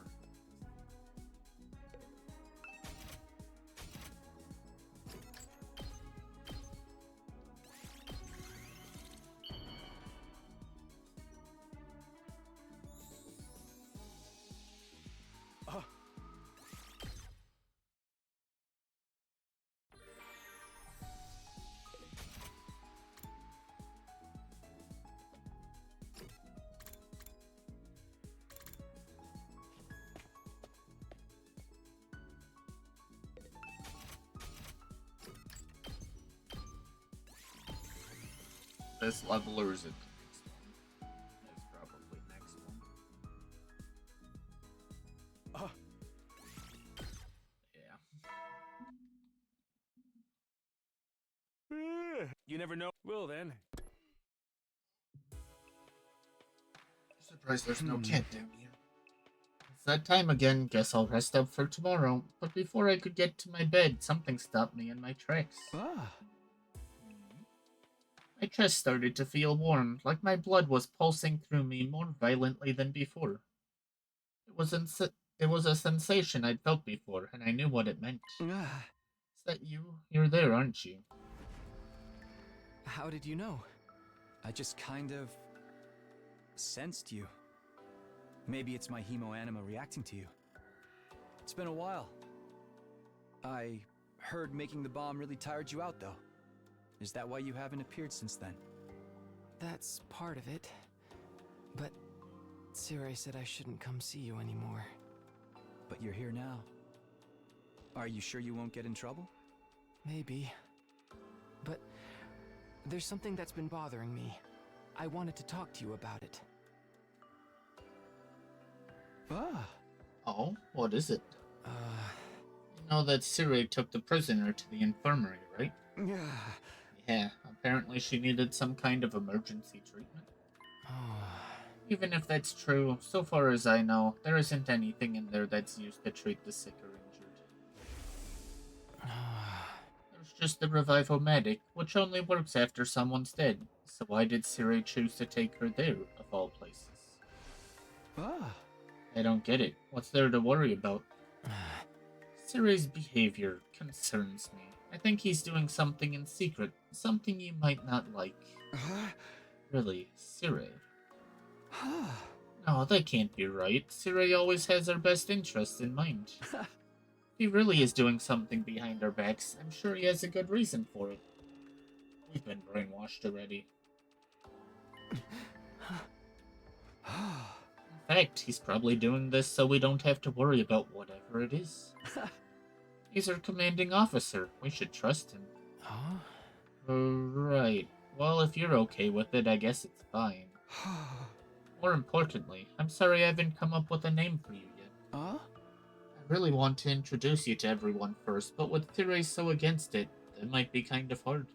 This level, or is it the next one? It's probably next one. Yeah. You never know. Well then. Surprised there's no cat down here. It's that time again. Guess I'll rest up for tomorrow. But before I could get to my bed, something stopped me in my tracks. My chest started to feel warm, like my blood was pulsing through me more violently than before. It was a sensation I'd felt before, and I knew what it meant. Is that you? You're there, aren't you? How did you know? I just kind of sensed you. Maybe it's my hemo-anima reacting to you. It's been a while. I heard making the bomb really tired you out, though. Is that why you haven't appeared since then? That's part of it. But Serei said I shouldn't come see you anymore. But you're here now. Are you sure you won't get in trouble? Maybe. But there's something that's been bothering me. I wanted to talk to you about it. Oh, what is it? You know that Serei took the prisoner to the infirmary, right? Yeah, apparently she needed some kind of emergency treatment. Even if that's true, so far as I know, there isn't anything in there that's used to treat the sick or injured. There's just the Revivomatic, which only works after someone's dead. So why did Serei choose to take her there, of all places? I don't get it. What's there to worry about? Serei's behavior concerns me. I think he's doing something in secret, something you might not like. Really, Serei? No, that can't be right. Serei always has our best interests in mind. If he really is doing something behind our backs, I'm sure he has a good reason for it. We've been brainwashed already. In fact, he's probably doing this so we don't have to worry about whatever it is. He's our commanding officer. We should trust him. Right. Well, if you're okay with it, I guess it's fine. More importantly, I'm sorry I haven't come up with a name for you yet. I really want to introduce you to everyone first, but with Serei so against it, it might be kind of hard.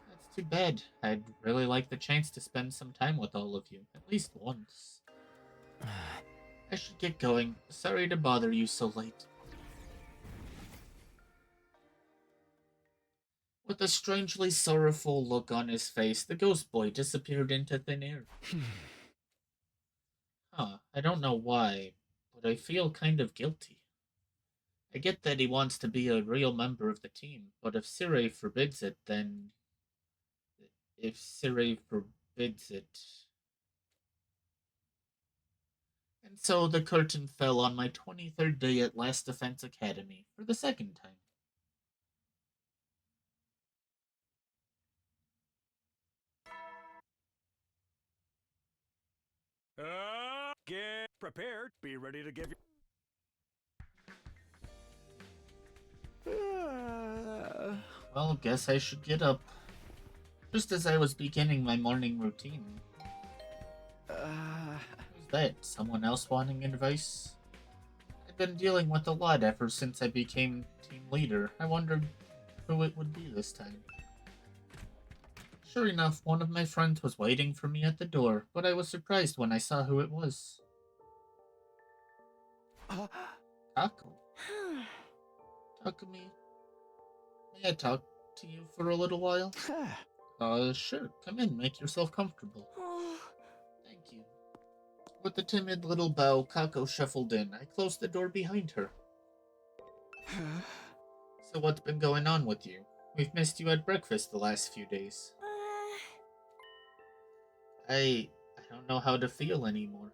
That's too bad. I'd really like the chance to spend some time with all of you, at least once. I should get going. Sorry to bother you so late. With a strangely sorrowful look on his face, the ghost boy disappeared into thin air. I don't know why, but I feel kind of guilty. I get that he wants to be a real member of the team, but if Serei forbids it, then... If Serei forbids it... And so the curtain fell on my 23rd day at Last Defense Academy for the second time. Get prepared. Be ready to give Well, guess I should get up. Just as I was beginning my morning routine. Who's that? Someone else wanting advice? I've been dealing with a lot ever since I became team leader. I wondered who it would be this time. Sure enough, one of my friends was waiting for me at the door, but I was surprised when I saw who it was. Taco. Takumi, may I talk to you for a little while? Sure. Come in, make yourself comfortable. Thank you. With a timid little bow, Kako shuffled in. I closed the door behind her. So what's been going on with you? We've missed you at breakfast the last few days. I don't know how to feel anymore.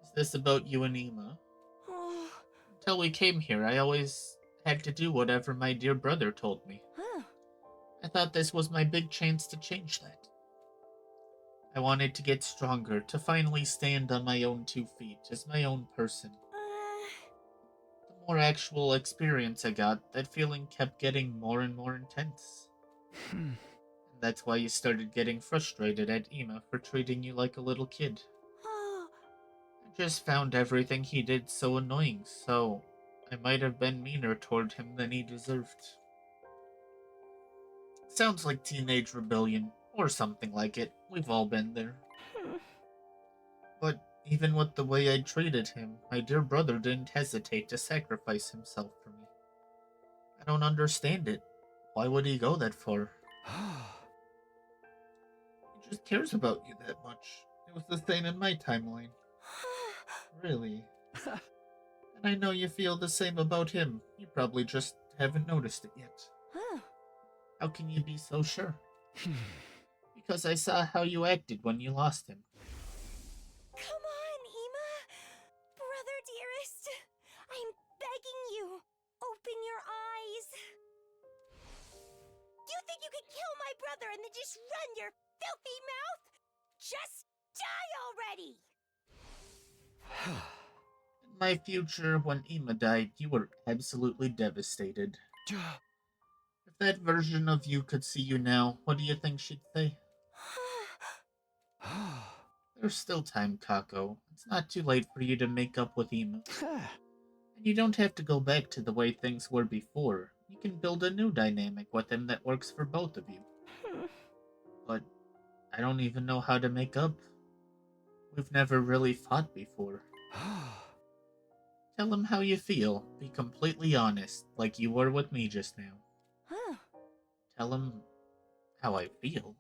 Is this about you and Ema? Until we came here, I always had to do whatever my dear brother told me. I thought this was my big chance to change that. I wanted to get stronger, to finally stand on my own 2 feet, as my own person. The more actual experience I got, that feeling kept getting more and more intense. And that's why you started getting frustrated at Ema for treating you like a little kid. I just found everything he did so annoying, so I might have been meaner toward him than he deserved. Sounds like teenage rebellion, or something like it. We've all been there. But even with the way I treated him, my dear brother didn't hesitate to sacrifice himself for me. I don't understand it. Why would he go that far? He just cares about you that much. It was the same in my timeline. Really. And I know you feel the same about him. You probably just haven't noticed it yet. How can you be so sure? Because I saw how you acted when you lost him. Come on, Ema! Brother dearest! I'm begging you! Open your eyes! You think you could kill my brother and then just run your filthy mouth? Just die already! In my future, when Ema died, you were absolutely devastated. If that version of you could see you now, what do you think she'd say? There's still time, Kako. It's not too late for you to make up with Ema. And you don't have to go back to the way things were before. You can build a new dynamic with him that works for both of you. But I don't even know how to make up. We've never really fought before. Tell him how you feel. Be completely honest, like you were with me just now. Tell him how I feel.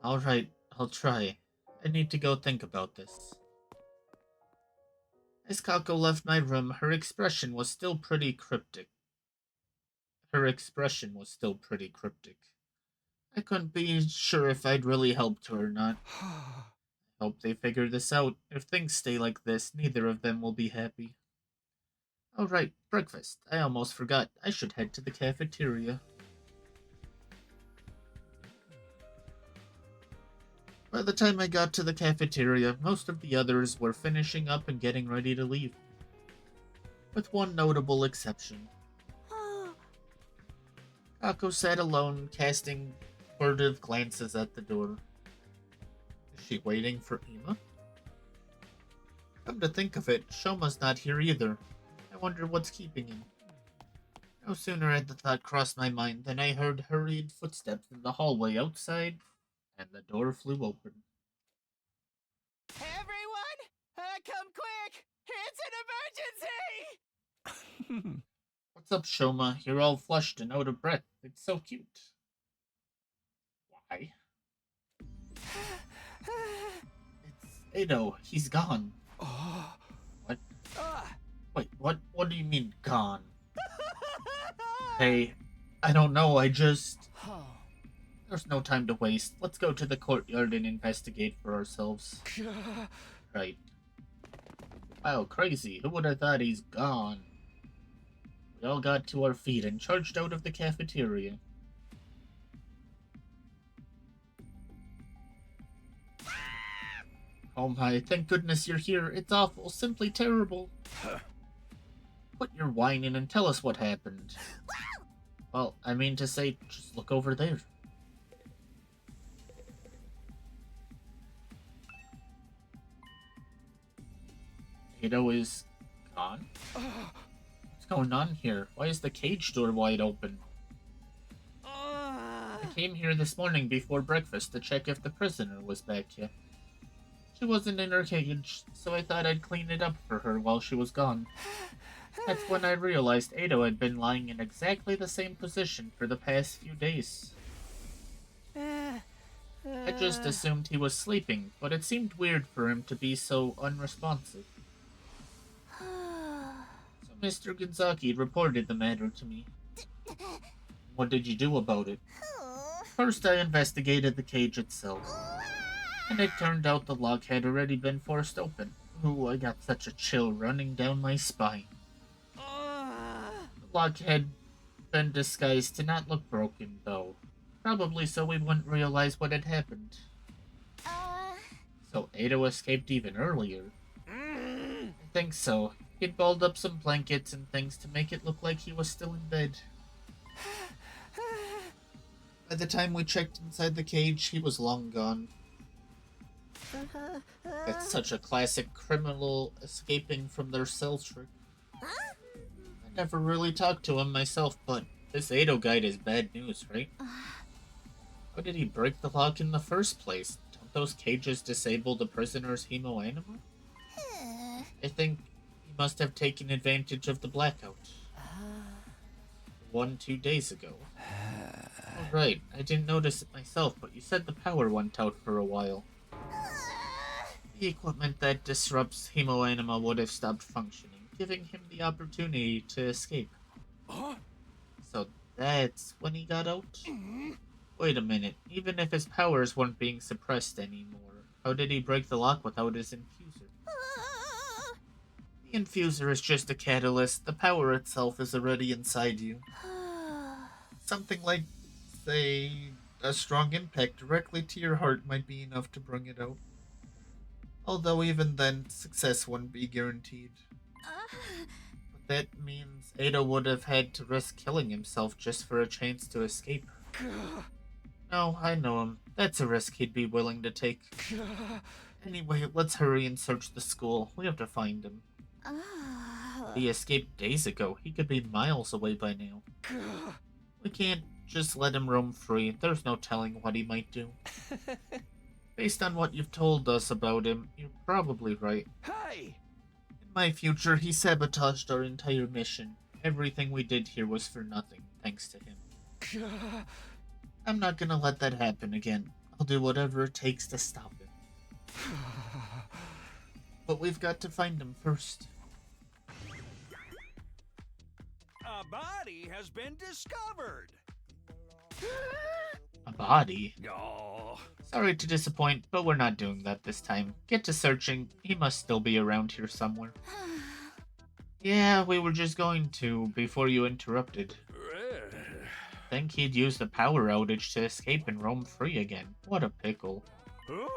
Alright, I'll try. I need to go think about this. As Kako left my room, her expression was still pretty cryptic. I couldn't be sure if I'd really helped her or not. I hope they figure this out. If things stay like this, neither of them will be happy. Oh right, breakfast. I almost forgot. I should head to the cafeteria. By the time I got to the cafeteria, most of the others were finishing up and getting ready to leave. With one notable exception. Kako sat alone, casting furtive glances at the door. Is she waiting for Ema? Come to think of it, Shoma's not here either. I wonder what's keeping him. No sooner had the thought crossed my mind than I heard hurried footsteps in the hallway outside, and the door flew open. Everyone, come quick! It's an emergency! What's up, Shoma? You're all flushed and out of breath. It's so cute. Why? It's Ado. He's gone. What? Wait, what do you mean, gone? Hey, I don't know, There's no time to waste. Let's go to the courtyard and investigate for ourselves. Right. Wow, crazy. Who would have thought he's gone? We all got to our feet and charged out of the cafeteria. Oh my, thank goodness you're here. It's awful, simply terrible. Quit your whining and tell us what happened. Well, I mean to say, just look over there. Ado is gone? What's going on here? Why is the cage door wide open? I came here this morning before breakfast to check if the prisoner was back yet. She wasn't in her cage, so I thought I'd clean it up for her while she was gone. That's when I realized Ado had been lying in exactly the same position for the past few days. I just assumed he was sleeping, but it seemed weird for him to be so unresponsive. So Mr. Gonzaki reported the matter to me. What did you do about it? First, I investigated the cage itself, and it turned out the lock had already been forced open. Ooh, I got such a chill running down my spine. The lock had been disguised to not look broken, though. Probably so we wouldn't realize what had happened. So Ado escaped even earlier. I think so. He'd balled up some blankets and things to make it look like he was still in bed. By the time we checked inside the cage, he was long gone. That's such a classic criminal escaping from their cell trick. I never really talked to him myself, but this Ado guide is bad news, right? How did he break the lock in the first place? Don't those cages disable the prisoner's hemoanima? I think he must have taken advantage of the blackout. 2 days ago. Oh, right, I didn't notice it myself, but you said the power went out for a while. The equipment that disrupts hemoanima would have stopped functioning, giving him the opportunity to escape. So that's when he got out? Wait a minute, even if his powers weren't being suppressed anymore, how did he break the lock without his infuser? The infuser is just a catalyst, the power itself is already inside you. Something like, say, a strong impact directly to your heart might be enough to bring it out. Although even then, success wouldn't be guaranteed. But that means Ado would have had to risk killing himself just for a chance to escape. No, I know him. That's a risk he'd be willing to take. Anyway, let's hurry and search the school. We have to find him. He escaped days ago. He could be miles away by now. We can't just let him roam free. There's no telling what he might do. Based on what you've told us about him, you're probably right. Hey! In my future, he sabotaged our entire mission. Everything we did here was for nothing, thanks to him. I'm not gonna let that happen again. I'll do whatever it takes to stop him. But we've got to find him first. A body has been discovered. A body? Oh. Sorry to disappoint, but we're not doing that this time. Get to searching. He must still be around here somewhere. Yeah, we were just going to, before you interrupted. Think he'd use the power outage to escape and roam free again. What a pickle. You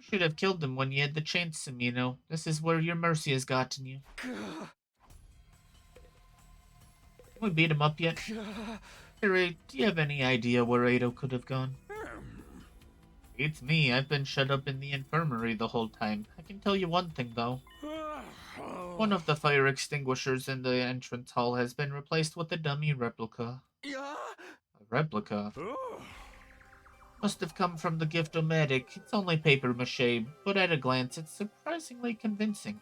should have killed him when you had the chance, Samino. This is where your mercy has gotten you. Can we beat him up yet? Serei, do you have any idea where Ado could have gone? It's me. I've been shut up in the infirmary the whole time. I can tell you one thing, though. One of the fire extinguishers in the entrance hall has been replaced with a dummy replica. A replica? Must have come from the Gift-O-Matic. It's only paper-mache, but at a glance it's surprisingly convincing.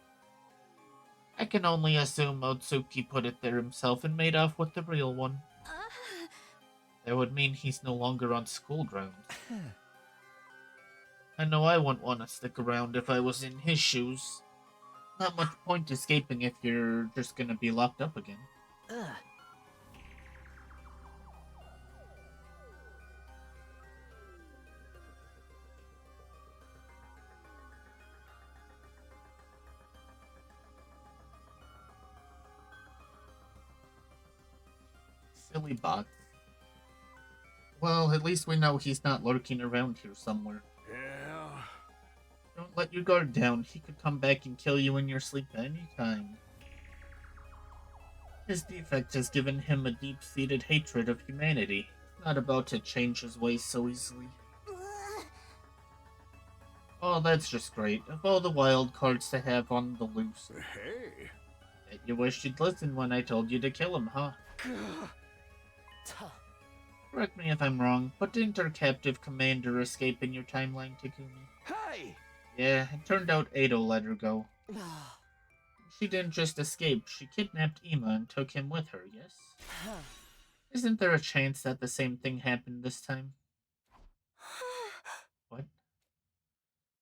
I can only assume Otsuki put it there himself and made off with the real one. That would mean he's no longer on school grounds. I know I wouldn't want to stick around if I was in his shoes. Not much point escaping if you're just gonna be locked up again. Silly bots. Well, at least we know he's not lurking around here somewhere. Yeah. Don't let your guard down. He could come back and kill you in your sleep anytime. His defect has given him a deep-seated hatred of humanity. Not about to change his ways so easily. Oh, that's just great. Of all the wild cards to have on the loose. Hey. Bet you wished you'd listen when I told you to kill him, huh? Correct me if I'm wrong, but didn't our captive commander escape in your timeline, Takumi? Hey! Yeah, it turned out Ado let her go. She didn't just escape, she kidnapped Ema and took him with her, yes? Isn't there a chance that the same thing happened this time? What?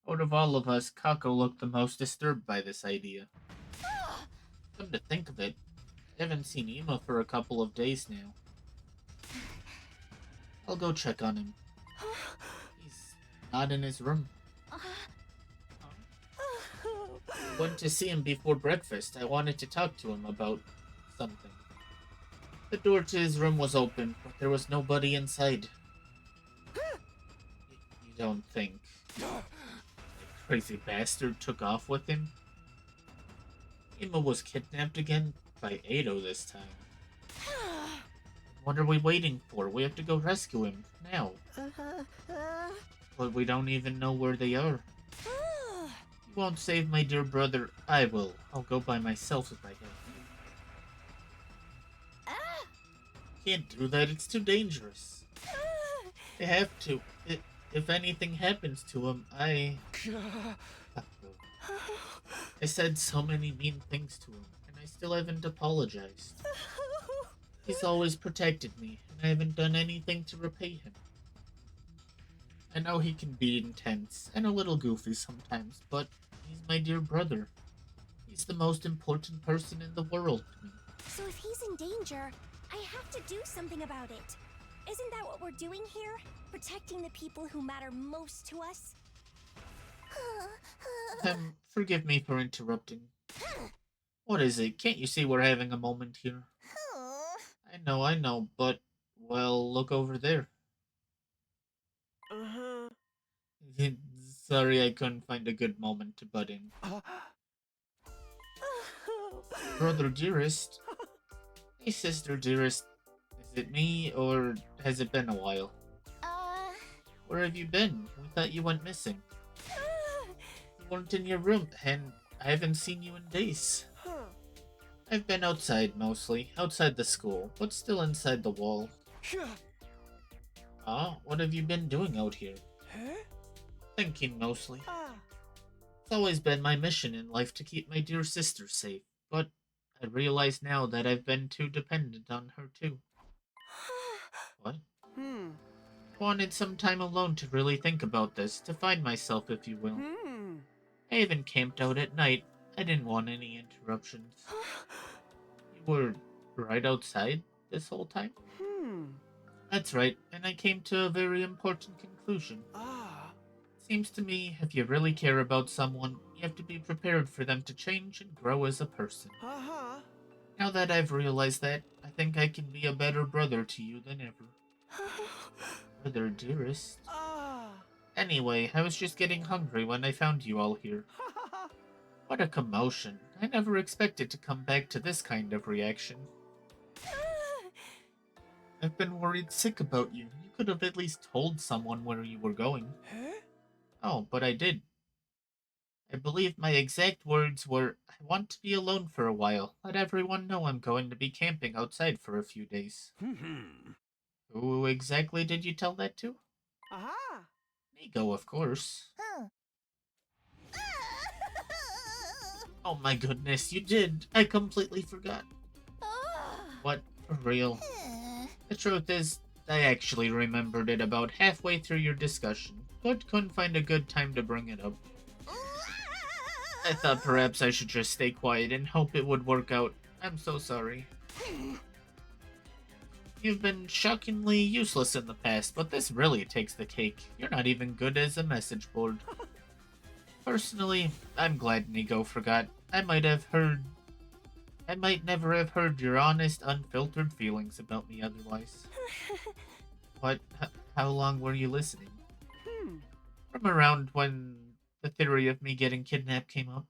Out of all of us, Kako looked the most disturbed by this idea. Come to think of it, I haven't seen Ema for a couple of days now. I'll go check on him. He's not in his room. I went to see him before breakfast. I wanted to talk to him about something. The door to his room was open, but there was nobody inside. You don't think that crazy bastard took off with him? Ema was kidnapped again by Ado this time. What are we waiting for? We have to go rescue him now. But we don't even know where they are. You won't save my dear brother. I will. I'll go by myself if I have to. Can't do that. It's too dangerous. I have to. If anything happens to him, I said so many mean things to him, and I still haven't apologized. He's always protected me, and I haven't done anything to repay him. I know he can be intense and a little goofy sometimes, but he's my dear brother. He's the most important person in the world to me. So if he's in danger, I have to do something about it. Isn't that what we're doing here? Protecting the people who matter most to us? Forgive me for interrupting. What is it? Can't you see we're having a moment here? I know, but, well, look over there. Sorry, I couldn't find a good moment to butt in. Brother dearest? Hey, sister dearest. Is it me, or has it been a while? Where have you been? We thought you went missing. You weren't in your room, and I haven't seen you in days. I've been outside mostly, outside the school, but still inside the wall. What have you been doing out here? Thinking mostly. It's always been my mission in life to keep my dear sister safe, but I realize now that I've been too dependent on her too. What? I wanted some time alone to really think about this, to find myself, if you will. I even camped out at night. I didn't want any interruptions. You were right outside this whole time? That's right, and I came to a very important conclusion. Seems to me, if you really care about someone, you have to be prepared for them to change and grow as a person. Now that I've realized that, I think I can be a better brother to you than ever. Brother dearest. Anyway, I was just getting hungry when I found you all here. What a commotion. I never expected to come back to this kind of reaction. I've been worried sick about you. You could have at least told someone where you were going. Oh, but I did. I believe my exact words were, I want to be alone for a while. Let everyone know I'm going to be camping outside for a few days. Who exactly did you tell that to? Nico, of course. Oh my goodness, you did. I completely forgot. What? For real? The truth is, I actually remembered it about halfway through your discussion, but couldn't find a good time to bring it up. I thought perhaps I should just stay quiet and hope it would work out. I'm so sorry. You've been shockingly useless in the past, but this really takes the cake. You're not even good as a message board. Personally, I'm glad Nico forgot. I might never have heard your honest, unfiltered feelings about me otherwise. What? How long were you listening? From around when the theory of me getting kidnapped came up.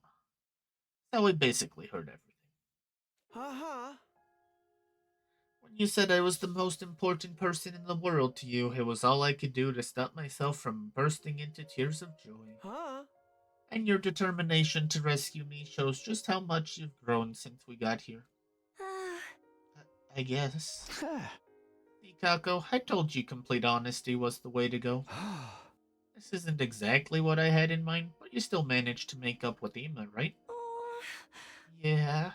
So we basically heard everything. When you said I was the most important person in the world to you, it was all I could do to stop myself from bursting into tears of joy. Huh? And your determination to rescue me shows just how much you've grown since we got here. I guess. Nikako, I told you complete honesty was the way to go. This isn't exactly what I had in mind, but you still managed to make up with Ema, right? Yeah.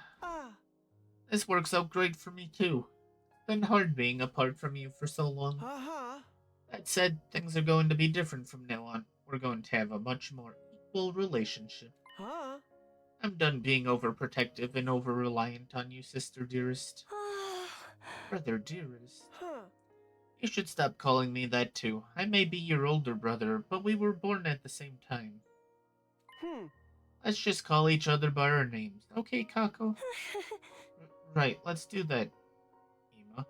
This works out great for me too. Been hard being apart from you for so long. Uh-huh. That said, things are going to be different from now on. We're going to have a much more equal relationship. Huh? I'm done being overprotective and over-reliant on you, sister dearest. Brother dearest. Huh. You should stop calling me that too. I may be your older brother, but we were born at the same time. Let's just call each other by our names. Okay, Kako? Right, let's do that, Ema.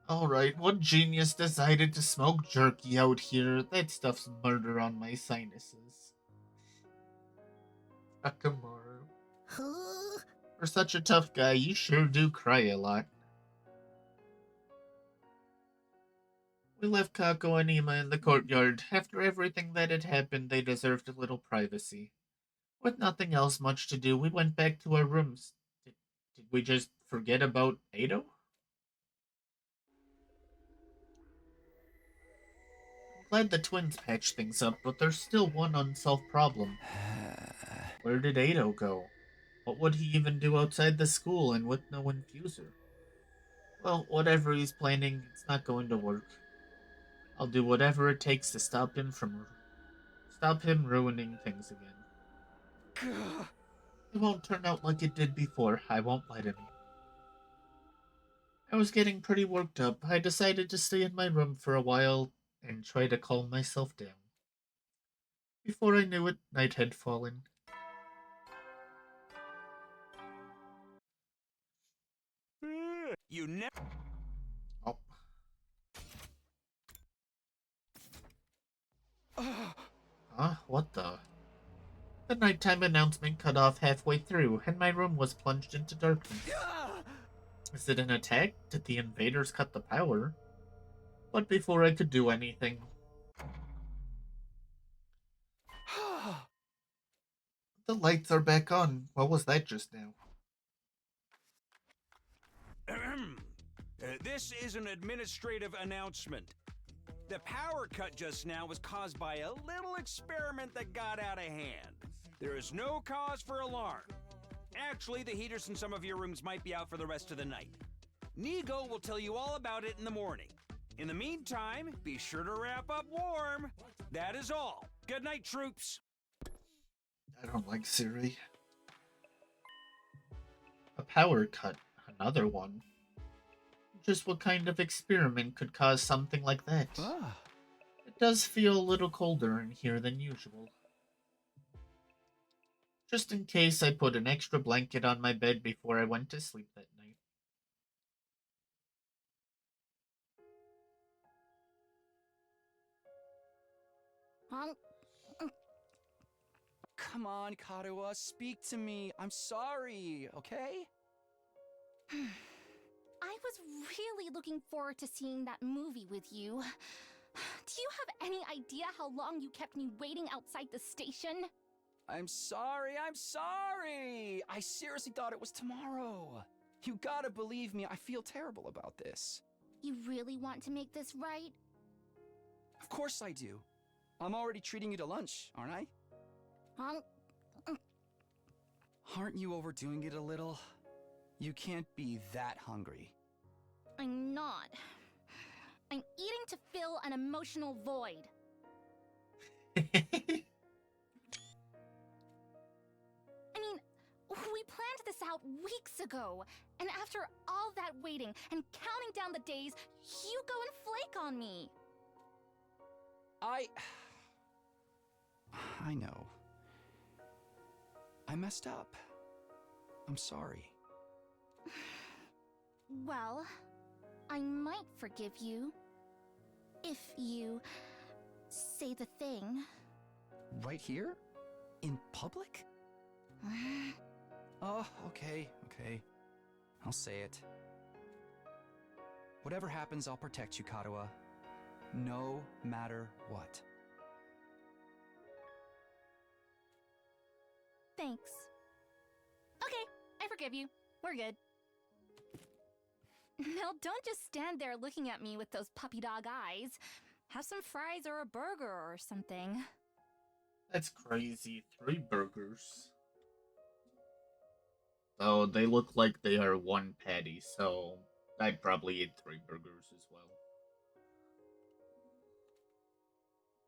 Alright, what genius decided to smoke jerky out here? That stuff's murder on my sinuses. Akamaru. For such a tough guy, you sure do cry a lot. We left Kako and Ema in the courtyard. After everything that had happened, they deserved a little privacy. With nothing else much to do, we went back to our rooms. Did we just forget about Ado? I'm glad the twins patched things up, but there's still one unsolved problem. Where did Ado go? What would he even do outside the school and with no infuser? Well, whatever he's planning, it's not going to work. I'll do whatever it takes to stop him ruining things again. It won't turn out like it did before. I won't let him. I was getting pretty worked up. I decided to stay in my room for a while and try to calm myself down. Before I knew it, night had fallen. You never. Oh. Huh? What the? The nighttime announcement cut off halfway through, and my room was plunged into darkness. Is it an attack? Did the invaders cut the power? But before I could do anything... The lights are back on. What was that just now? This is an administrative announcement. The power cut just now was caused by a little experiment that got out of hand. There is no cause for alarm. Actually, the heaters in some of your rooms might be out for the rest of the night. Nigo will tell you all about it in the morning. In the meantime, be sure to wrap up warm. That is all. Good night, troops. I don't like Serei. A power cut. Another one. Just what kind of experiment could cause something like that? It does feel a little colder in here than usual. Just in case, I put an extra blanket on my bed before I went to sleep that night. Come on, Karuha, speak to me. I'm sorry, okay? I was really looking forward to seeing that movie with you. Do you have any idea how long you kept me waiting outside the station? I'm sorry. I seriously thought it was tomorrow. You gotta believe me, I feel terrible about this. You really want to make this right? Of course I do. I'm already treating you to lunch, aren't I? Aren't you overdoing it a little? You can't be that hungry. I'm not. I'm eating to fill an emotional void. I mean, we planned this out weeks ago, and after all that waiting and counting down the days, you go and flake on me. I know. I messed up. I'm sorry. Well, I might forgive you. If you say the thing. Right here? In public? Oh, okay. I'll say it. Whatever happens, I'll protect you, Kadoa. No matter what. Thanks. Okay, I forgive you. We're good. Now don't just stand there looking at me with those puppy dog eyes. Have some fries or a burger or something. That's crazy. 3 burgers. Oh, they look like they are 1 patty, so I'd probably eat 3 burgers as well.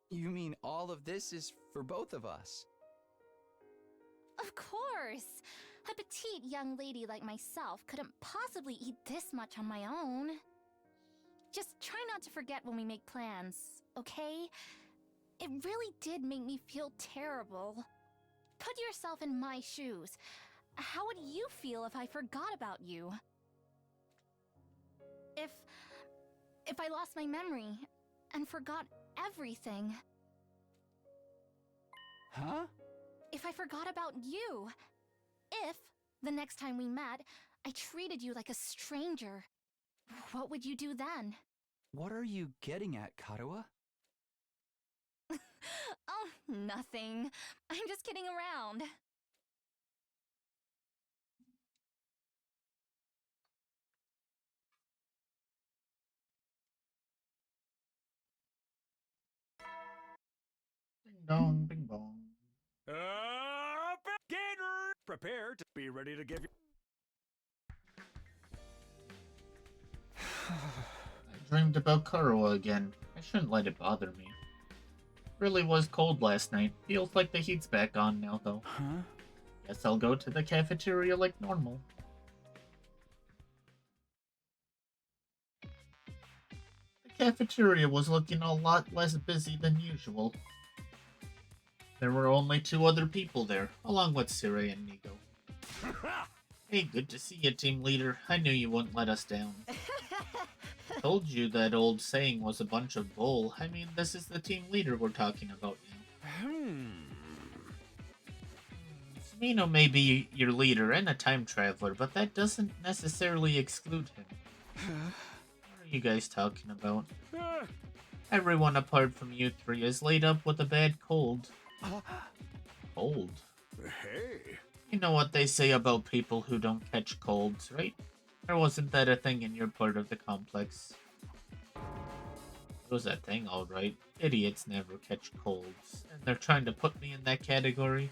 You mean all of this is for both of us? Of course! A petite young lady like myself couldn't possibly eat this much on my own. Just try not to forget when we make plans, okay? It really did make me feel terrible. Put yourself in my shoes. How would you feel if I forgot about you? If I lost my memory and forgot everything. Huh? If I forgot about you. If, the next time we met, I treated you like a stranger. What would you do then? What are you getting at, Kadoa? Oh, nothing. I'm just kidding around. Ding dong, bing bong. Gator! Prepare to be ready to give you. I dreamed about Karuo again. I shouldn't let it bother me. Really was cold last night. Feels like the heat's back on now, though. Huh? Guess I'll go to the cafeteria like normal. The cafeteria was looking a lot less busy than usual. There were only 2 other people there, along with Serei and Nico. Hey, good to see you, team leader. I knew you wouldn't let us down. Told you that old saying was a bunch of bull. I mean, this is the team leader we're talking about now. Samino may be your leader and a time traveler, but that doesn't necessarily exclude him. What are you guys talking about? Everyone apart from you 3 is laid up with a bad cold. Cold? Hey. You know what they say about people who don't catch colds, right? Or wasn't that a thing in your part of the complex? It was a thing, alright. Idiots never catch colds, and they're trying to put me in that category.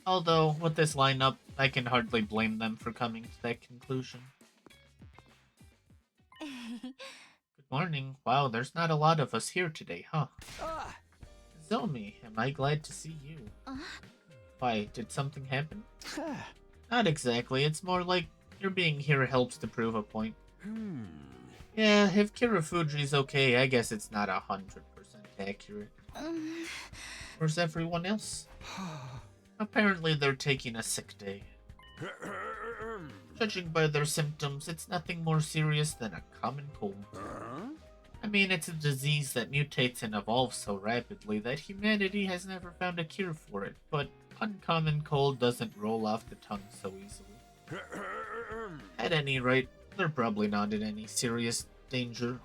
Although, with this lineup, I can hardly blame them for coming to that conclusion. Good morning. Wow, there's not a lot of us here today, huh? Zomi, am I glad to see you? Why, did something happen? Not exactly, it's more like your being here helps to prove a point. Yeah, if Kirafuji's okay, I guess it's not 100% accurate. Where's everyone else? Apparently they're taking a sick day. Judging by their symptoms, it's nothing more serious than a common cold. I mean, it's a disease that mutates and evolves so rapidly that humanity has never found a cure for it, but uncommon cold doesn't roll off the tongue so easily. At any rate, they're probably not in any serious danger.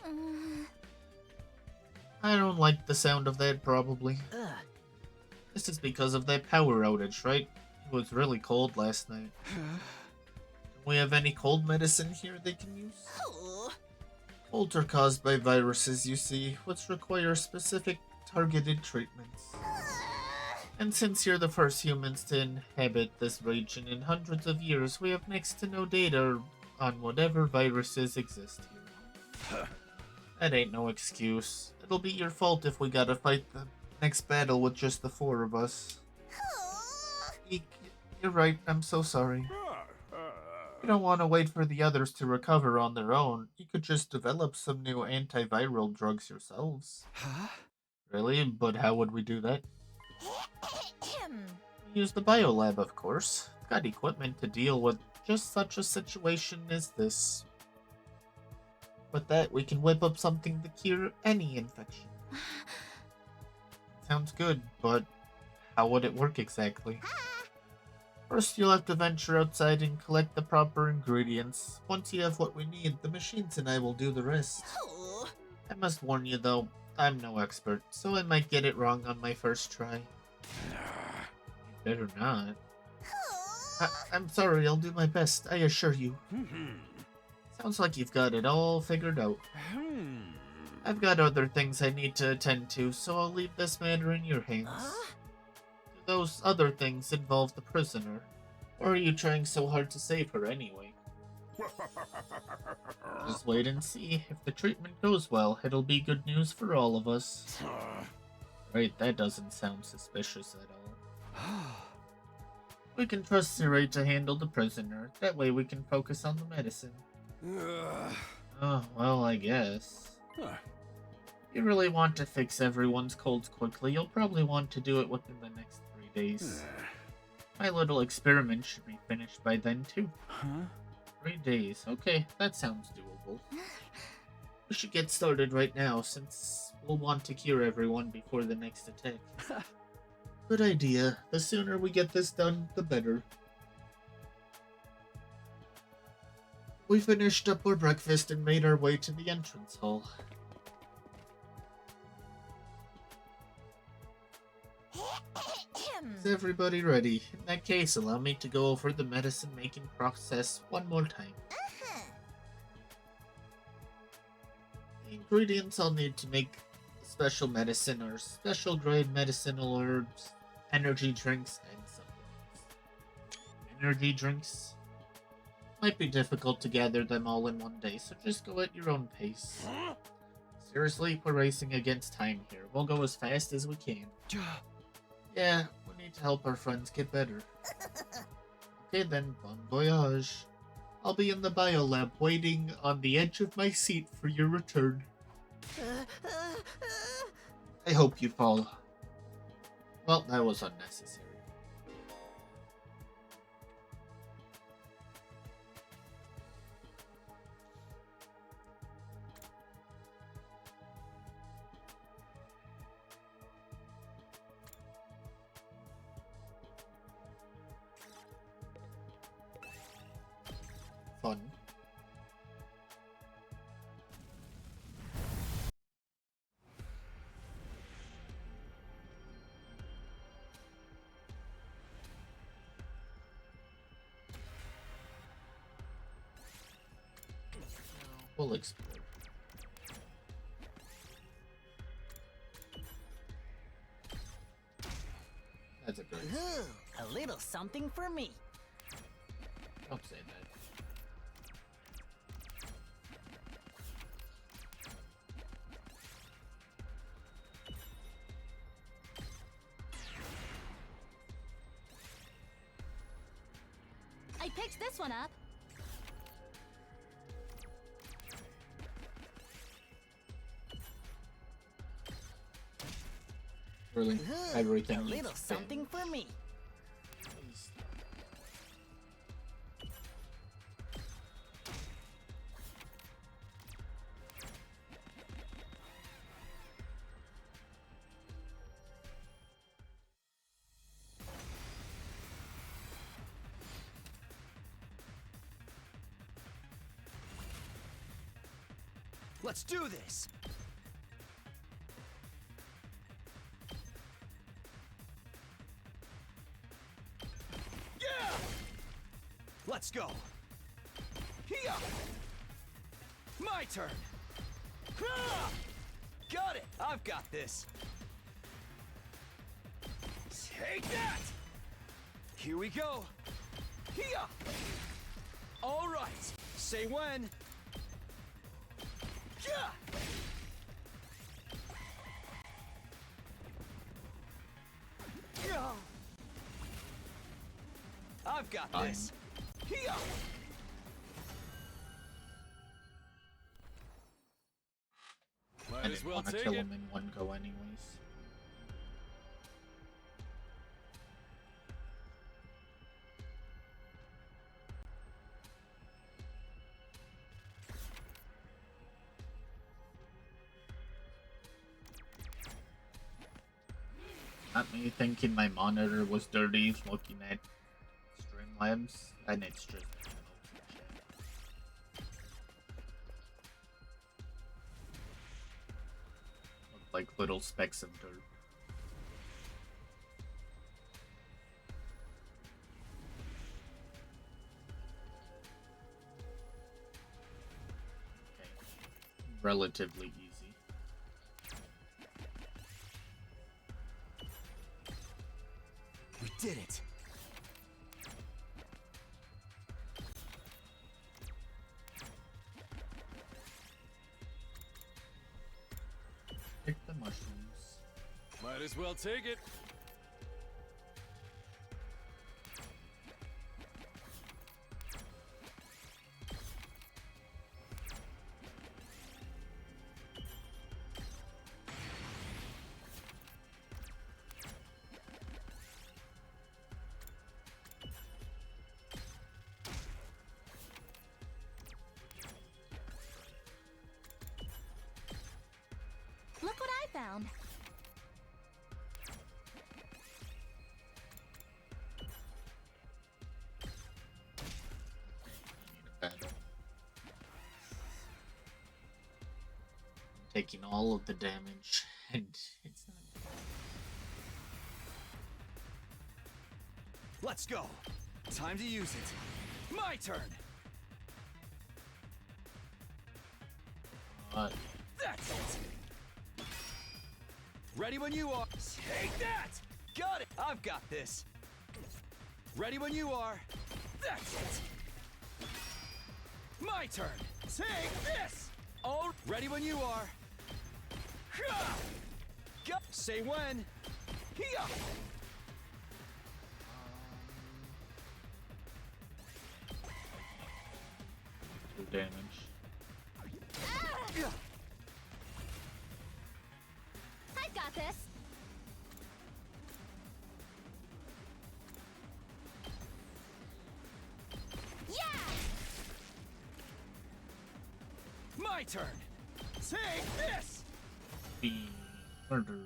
I don't like the sound of that, probably. This is because of that power outage, right? It was really cold last night. Do we have any cold medicine here they can use? Colds are caused by viruses, you see, which require specific targeted treatments. And since you're the first humans to inhabit this region in hundreds of years, we have next to no data on whatever viruses exist here. That ain't no excuse. It'll be your fault if we gotta fight the next battle with just the 4 of us. Eek, you're right, I'm so sorry. You don't want to wait for the others to recover on their own. You could just develop some new antiviral drugs yourselves. Huh? Really? But how would we do that? Use the biolab, of course. Got equipment to deal with just such a situation as this. With that, we can whip up something to cure any infection. Sounds good, but how would it work exactly? First, you'll have to venture outside and collect the proper ingredients. Once you have what we need, the machines and I will do the rest. Oh. I must warn you, though, I'm no expert, so I might get it wrong on my first try. You better not. I'm sorry, I'll do my best, I assure you. Sounds like you've got it all figured out. I've got other things I need to attend to, so I'll leave this matter in your hands. Do those other things involve the prisoner? Or are you trying so hard to save her anyway? Just wait and see. If the treatment goes well, it'll be good news for all of us. Right, that doesn't sound suspicious at all. We can trust Serei to handle the prisoner. That way we can focus on the medicine. Oh, well, I guess. If you really want to fix everyone's colds quickly, you'll probably want to do it within the next 3 days. My little experiment should be finished by then, too. 3 days. Okay, that sounds doable. We should get started right now, since we'll want to cure everyone before the next attack. Good idea. The sooner we get this done, the better. We finished up our breakfast and made our way to the entrance hall. Is everybody ready? In that case, allow me to go over the medicine-making process one more time. The ingredients I'll need to make special medicine are special-grade medicinal herbs, energy drinks, and supplements. Energy drinks? Might be difficult to gather them all in one day, so just go at your own pace. Seriously, we're racing against time here. We'll go as fast as we can. Yeah, we need to help our friends get better. Okay then, bon voyage. I'll be in the biolab waiting on the edge of my seat for your return. I hope you fall. Well, that was unnecessary. Fun. We'll explore. That's a great. Ooh, a little something for me. Don't say that. I picked this one up. Really, Ooh, everything a needs little spin. something for me. Please. Let's do this! Yeah! Let's go! Here! My turn! Ah! Got it! I've got this! Take that! Here we go! Here! All right! Say when! Yeah! Yeah! I've got this! Here! I Might didn't as well want to take kill it. him in one go anyways. Not me thinking my monitor was dirty looking at labs, and it's just look like little specks of dirt. Okay. Relatively easy. We did it! Pick the mushrooms. Might as well take it. Look what I found. Battle. I'm taking all of the damage, and it's not. Let's go! Time to use it! My turn! That's it! Ready when you are! Take that! Got it! I've got this! Ready when you are! That's it! My turn! Take this! Oh, ready when you are! Ha! Go! Say when! Here! Do damage. I've got this. Yeah! My turn! Take this! Be murdered.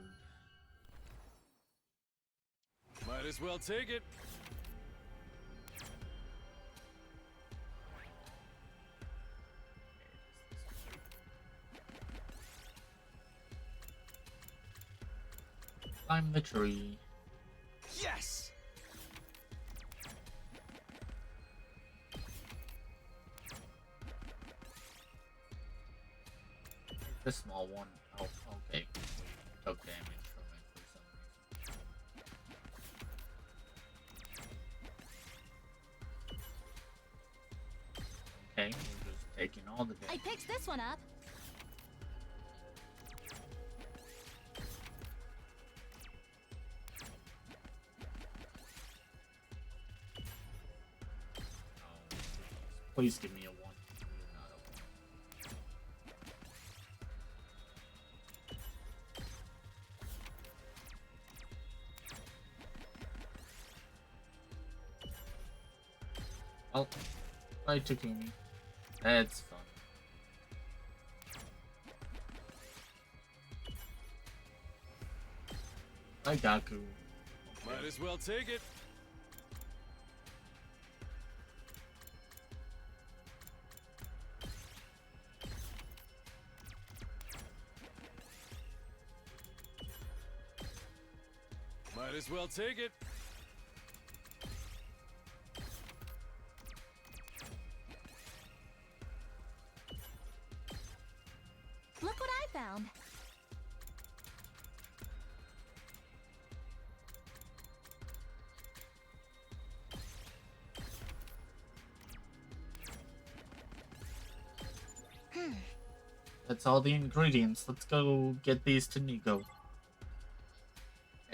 Might as well take it. Climb the tree. Yes! The small one. Oh, okay. We took damage from it for some reason. Okay, we're just taking all the I damage. picked this one up. Please give me a 1. You're not a 1. Oh, bye Takumi. That's fun. Bye Gaku. Might as well take it. Might as well take it. Look what I found. That's all the ingredients. Let's go get these to Nigo.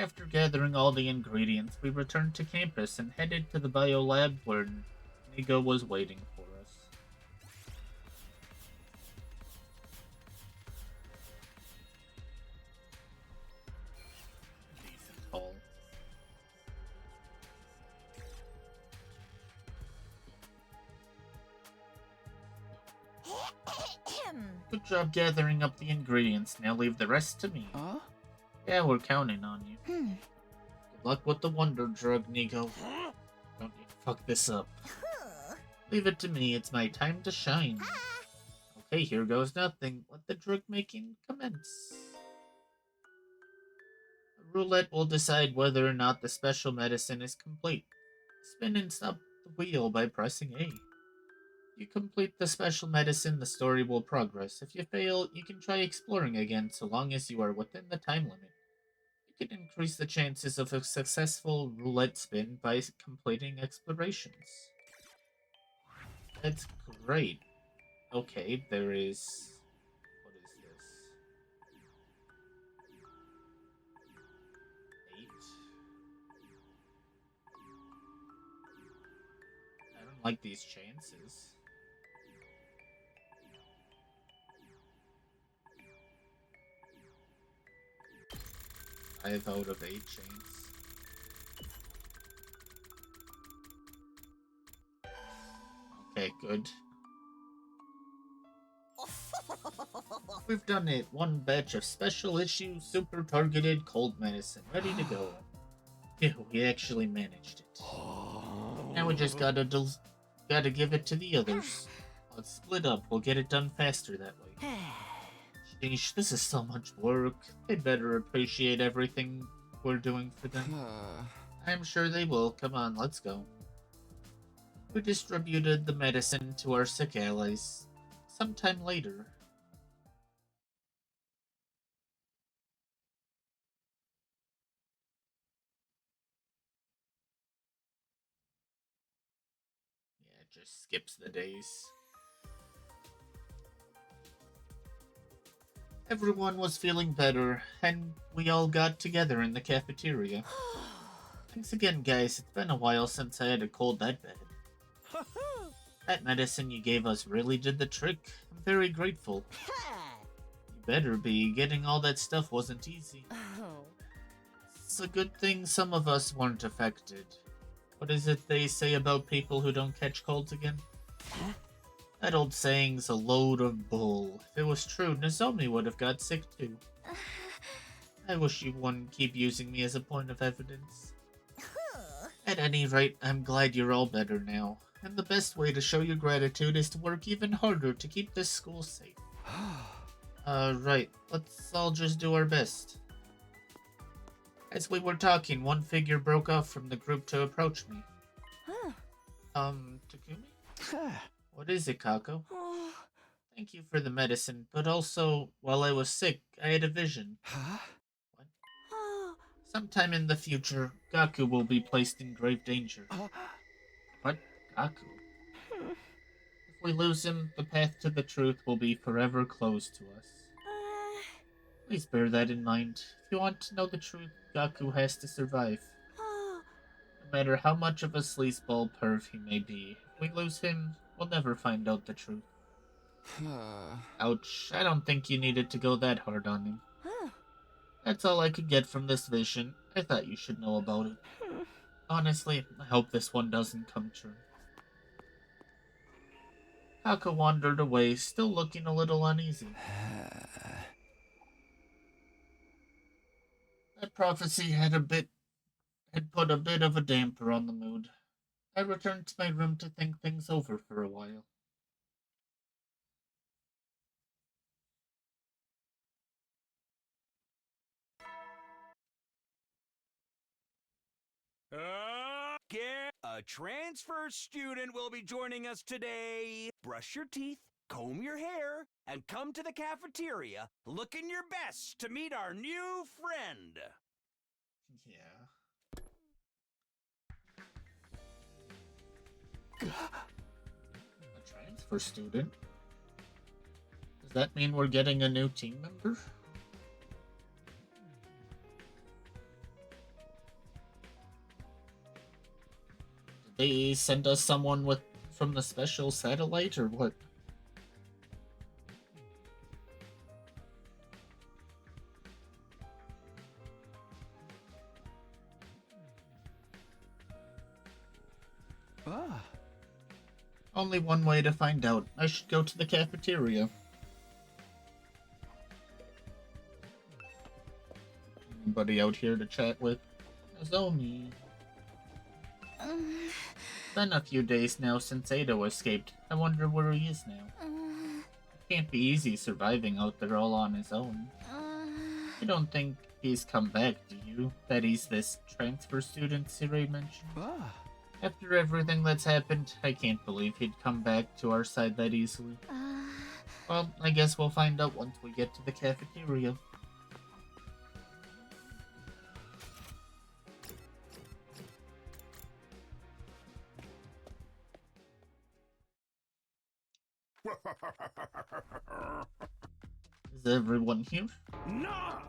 After gathering all the ingredients, we returned to campus and headed to the biolab where Nigo was waiting for us. Decent haul. Good job gathering up the ingredients. Now leave the rest to me. Huh? Yeah, we're counting on you. Good luck with the wonder drug, Nigo. Don't you fuck this up. Leave it to me, it's my time to shine. Okay, here goes nothing. Let the drug making commence. The roulette will decide whether or not the special medicine is complete. Spin and stop the wheel by pressing A. If you complete the special medicine, the story will progress. If you fail, you can try exploring again so long as you are within the time limit. You can increase the chances of a successful roulette spin by completing explorations. That's great. Okay, there is... What is this? 8. I don't like these chances. 5 out of 8 chains. Okay, good. We've done it. One batch of special issue, super targeted cold medicine, ready to go. Phew, we actually managed it. Now we just gotta give it to the others. Let's split up. We'll get it done faster that way. Sheesh, this is so much work. They'd better appreciate everything we're doing for them. I'm sure they will. Come on, let's go. We distributed the medicine to our sick allies. Sometime later. Yeah, it just skips the days. Everyone was feeling better, and we all got together in the cafeteria. Thanks again, guys. It's been a while since I had a cold that bad. That medicine you gave us really did the trick. I'm very grateful. You better be. Getting all that stuff wasn't easy. It's a good thing some of us weren't affected. What is it they say about people who don't catch colds again? That old saying's a load of bull. If it was true, Nozomi would have got sick too. I wish you wouldn't keep using me as a point of evidence. At any rate, I'm glad you're all better now. And the best way to show your gratitude is to work even harder to keep this school safe. Right. Let's all just do our best. As we were talking, one figure broke off from the group to approach me. Takumi? What is it, Kako? Thank you for the medicine, but also, while I was sick, I had a vision. What? Sometime in the future, Gaku will be placed in grave danger. What? Gaku? If we lose him, the path to the truth will be forever closed to us. Please bear that in mind. If you want to know the truth, Gaku has to survive. No matter how much of a sleazeball perv he may be, if we lose him, we'll never find out the truth. Ouch, I don't think you needed to go that hard on him. That's all I could get from this vision. I thought you should know about it. Honestly, I hope this one doesn't come true. Kako wandered away, still looking a little uneasy. That prophecy had put a bit of a damper on the mood. I returned to my room to think things over for a while. A transfer student will be joining us today. Brush your teeth, comb your hair, and come to the cafeteria looking your best to meet our new friend. Yeah. A transfer student? Does that mean we're getting a new team member? Did they send us someone from the special satellite or what? Only one way to find out. I should go to the cafeteria. Anybody out here to chat with? Nozomi. been a few days now since Ado escaped. I wonder where he is now. It can't be easy surviving out there all on his own. You don't think he's come back, do you? That he's this transfer student Serei mentioned? After everything that's happened, I can't believe he'd come back to our side that easily. Well, I guess we'll find out once we get to the cafeteria. Is everyone here? Nah!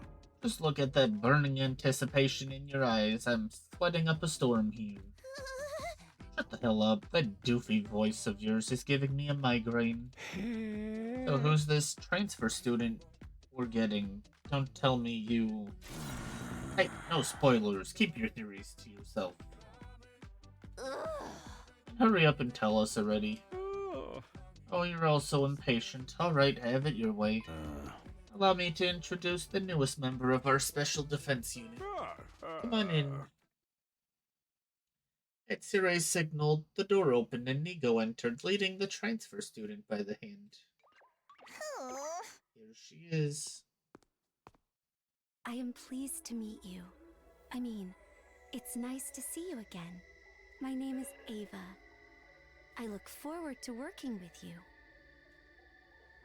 Just look at that burning anticipation in your eyes. I'm sweating up a storm here. Shut the hell up. That doofy voice of yours is giving me a migraine. So who's this transfer student we're getting? Don't tell me you... Hey, no spoilers. Keep your theories to yourself. Hurry up and tell us already. Oh, you're all so impatient. Alright, have it your way. Allow me to introduce the newest member of our Special Defense Unit. Come on in. At Serei's signal, the door opened and Nigo entered, leading the transfer student by the hand. Here she is. I am pleased to meet you. I mean, it's nice to see you again. My name is Eva. I look forward to working with you.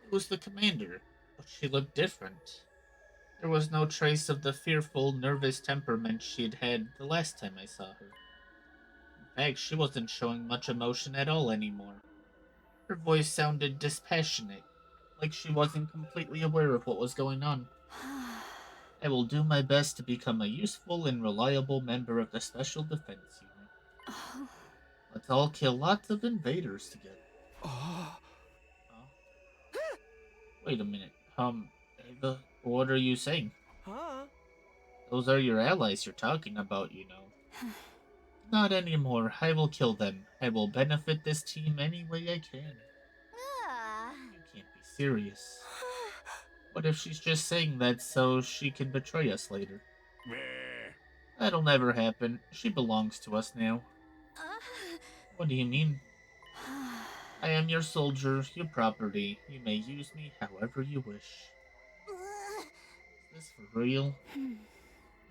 It was the commander, but she looked different. There was no trace of the fearful, nervous temperament she'd had the last time I saw her. In fact, she wasn't showing much emotion at all anymore. Her voice sounded dispassionate, like she wasn't completely aware of what was going on. I will do my best to become a useful and reliable member of the Special Defense Unit. Let's all kill lots of invaders together. Wait a minute. Ava, what are you saying? Those are your allies you're talking about, you know. Not anymore. I will kill them. I will benefit this team any way I can. You can't be serious. What if she's just saying that so she can betray us later? That'll never happen. She belongs to us now. What do you mean? I am your soldier, your property. You may use me however you wish. Is this for real?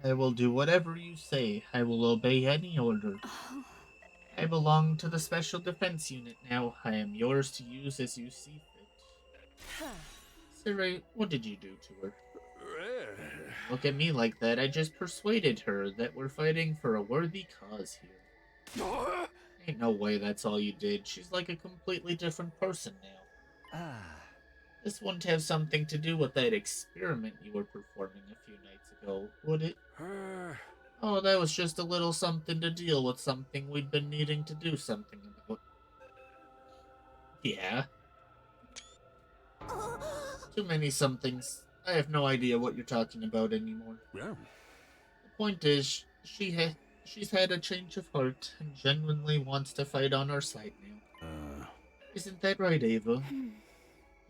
I will do whatever you say. I will obey any order. I belong to the Special Defense Unit now. I am yours to use as you see fit. Serei, what did you do to her? Look at me like that. I just persuaded her that we're fighting for a worthy cause here. Ain't no way that's all you did. She's like a completely different person now. This wouldn't have something to do with that experiment you were performing a few nights ago, would it? Oh, that was just a little something to deal with something we'd been needing to do something about. Yeah. Too many somethings. I have no idea what you're talking about anymore. The point is, she's had a change of heart and genuinely wants to fight on our side now. Isn't that right, Ava?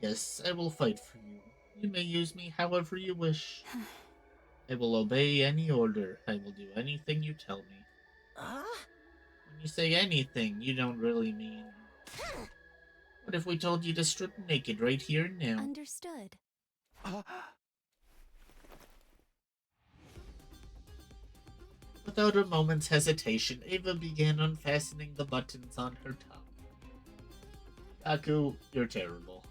Yes, I will fight for you. You may use me however you wish. I will obey any order. I will do anything you tell me. When you say anything, you don't really mean... What if we told you to strip naked right here and now? Understood. Without a moment's hesitation, Ava began unfastening the buttons on her top. Aku, you're terrible.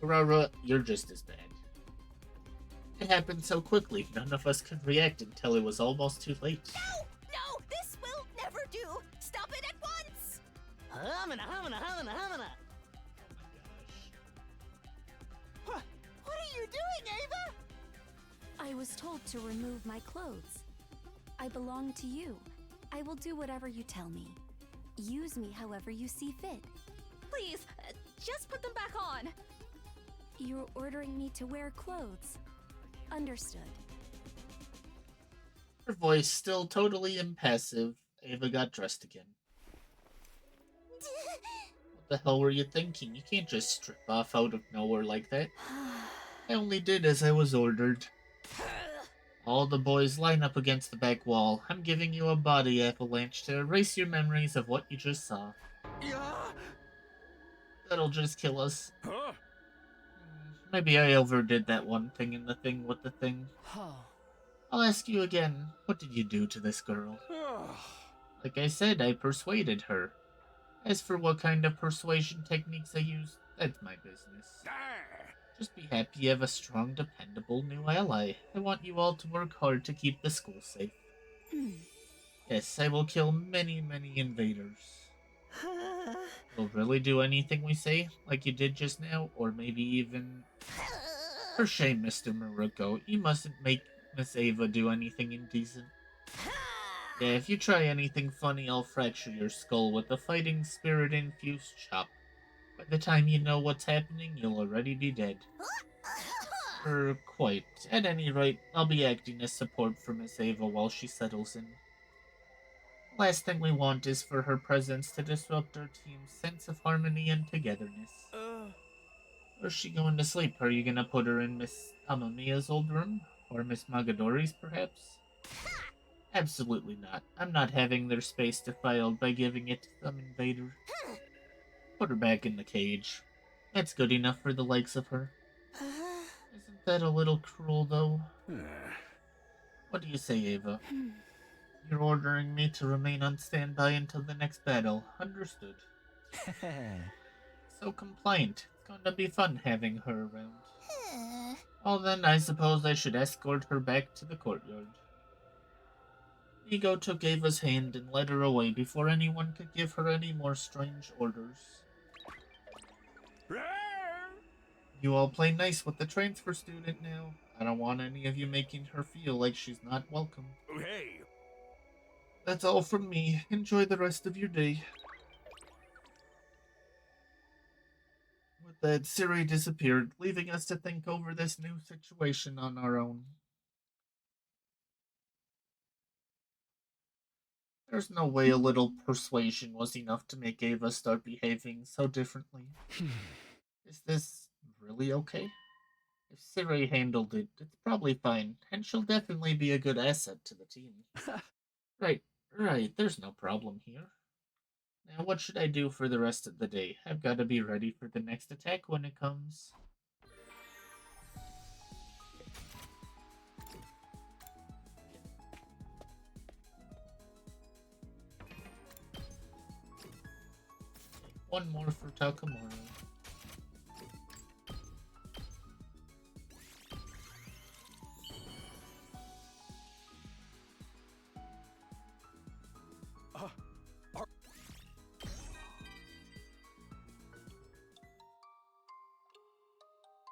Aurora, you're just as bad. It happened so quickly, none of us could react until it was almost too late. No! No! This will never do! Stop it at once! Humana, humana, humana, humana! What are you doing, Ava? I was told to remove my clothes. I belong to you. I will do whatever you tell me. Use me however you see fit. Please, just put them back on. You're ordering me to wear clothes. Understood. Her voice still totally impassive, Ava got dressed again. What the hell were you thinking? You can't just strip off out of nowhere like that. I only did as I was ordered. All the boys line up against the back wall. I'm giving you a body avalanche to erase your memories of what you just saw. Yeah? That'll just kill us. Huh? Maybe I overdid that one thing in the thing with the thing. I'll ask you again, what did you do to this girl? Like I said, I persuaded her. As for what kind of persuasion techniques I use, that's my business. Just be happy you have a strong, dependable new ally. I want you all to work hard to keep the school safe. Yes, I will kill many, many invaders. You'll really do anything we say, like you did just now, or maybe even... For shame, Mr. Maruko. You mustn't make Miss Eva do anything indecent. Yeah, if you try anything funny, I'll fracture your skull with a fighting spirit-infused chop. By the time you know what's happening, you'll already be dead. Quite. At any rate, I'll be acting as support for Miss Eva while she settles in. Last thing we want is for her presence to disrupt our team's sense of harmony and togetherness. Or is she going to sleep? Are you gonna put her in Miss Amamiya's old room? Or Miss Magadori's, perhaps? Absolutely not. I'm not having their space defiled by giving it to some invader. Put her back in the cage. That's good enough for the likes of her. Isn't that a little cruel, though? What do you say, Ava? You're ordering me to remain on standby until the next battle. Understood. So compliant. It's going to be fun having her around. Well then, I suppose I should escort her back to the courtyard. Ego took Ava's hand and led her away before anyone could give her any more strange orders. You all play nice with the transfer student now. I don't want any of you making her feel like she's not welcome. Hey! That's all from me. Enjoy the rest of your day. With that, Serei disappeared, leaving us to think over this new situation on our own. There's no way a little persuasion was enough to make Ava start behaving so differently. Is this really okay? If Serei handled it, it's probably fine, and she'll definitely be a good asset to the team. Right, there's no problem here. Now what should I do for the rest of the day? I've got to be ready for the next attack when it comes. One more for Takumi.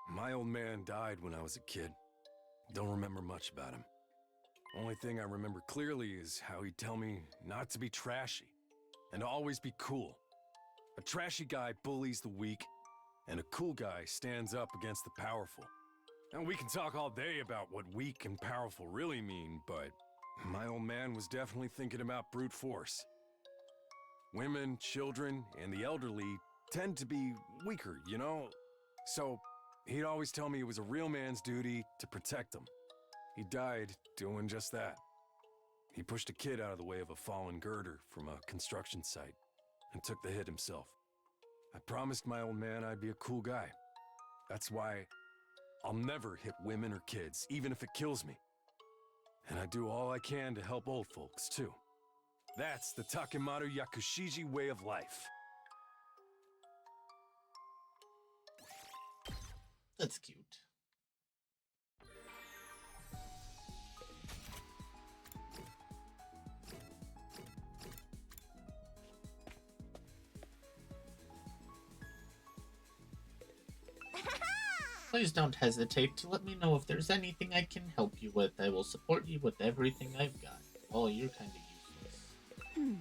My old man died when I was a kid. Don't remember much about him. Only thing I remember clearly is how he'd tell me not to be trashy, and to always be cool. A trashy guy bullies the weak, and a cool guy stands up against the powerful. And we can talk all day about what weak and powerful really mean, but my old man was definitely thinking about brute force. Women, children, and the elderly tend to be weaker, you know? So he'd always tell me it was a real man's duty to protect them. He died doing just that. He pushed a kid out of the way of a fallen girder from a construction site and took the hit himself. I promised my old man I'd be a cool guy. That's why I'll never hit women or kids, even if it kills me. And I do all I can to help old folks, too. That's the Takemaru Yakushiji way of life. That's cute. Please don't hesitate to let me know if there's anything I can help you with. I will support you with everything I've got. Oh, you're kind of useless.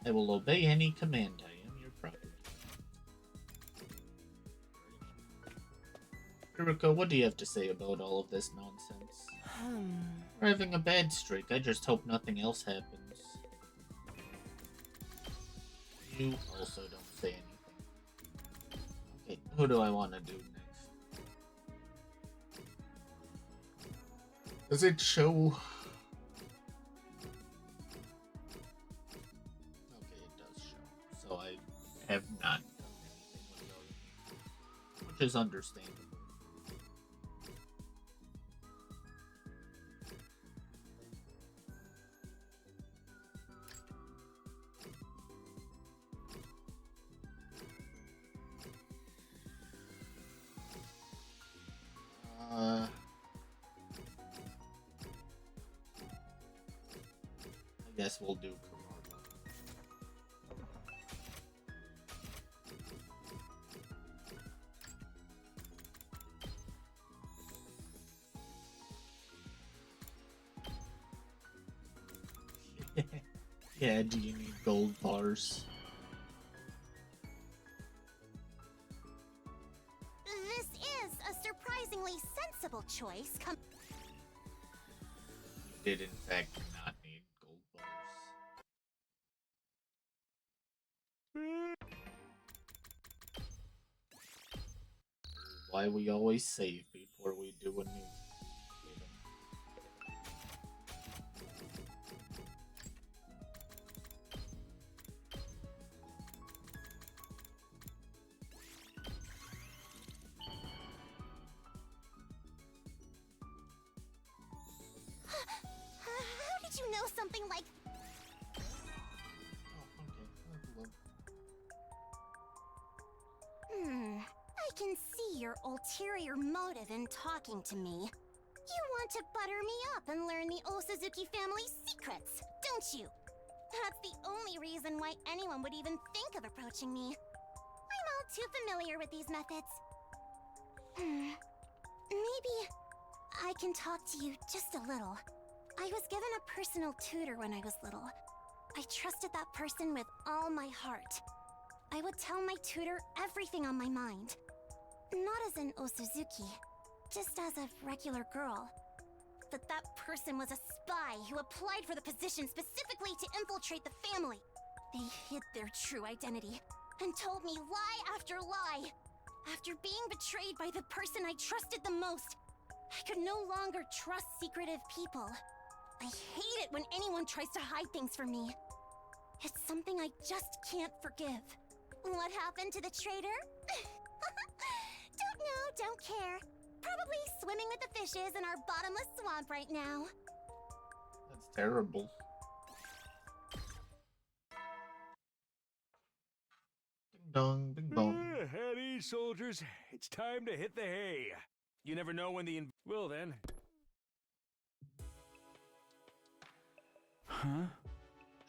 I will obey any command. I am your property. Kuriko, what do you have to say about all of this nonsense? We're having a bad streak. I just hope nothing else happens. You also don't say anything. Okay, who do I want to do next? Does it show? Okay, it does show. So I have not done anything with those, which is understandable. I guess we'll do Camargo. Yeah, do you need gold bars? This is a surprisingly sensible choice. You did in fact not need gold bars. Why we always save before we do a new item. How did you know something like... I can see your ulterior motive in talking to me. You want to butter me up and learn the Osuzuki family's secrets, don't you? That's the only reason why anyone would even think of approaching me. I'm all too familiar with these methods. Maybe I can talk to you just a little. I was given a personal tutor when I was little. I trusted that person with all my heart. I would tell my tutor everything on my mind. Not as an Osuzuki, just as a regular girl. But that person was a spy who applied for the position specifically to infiltrate the family. They hid their true identity and told me lie after lie. After being betrayed by the person I trusted the most, I could no longer trust secretive people. I hate it when anyone tries to hide things from me. It's something I just can't forgive. What happened to the traitor? Don't know, don't care. Probably swimming with the fishes in our bottomless swamp right now. That's terrible. Ding dong, ding dong. At ease, soldiers. It's time to hit the hay. You never know when the Well then. Huh?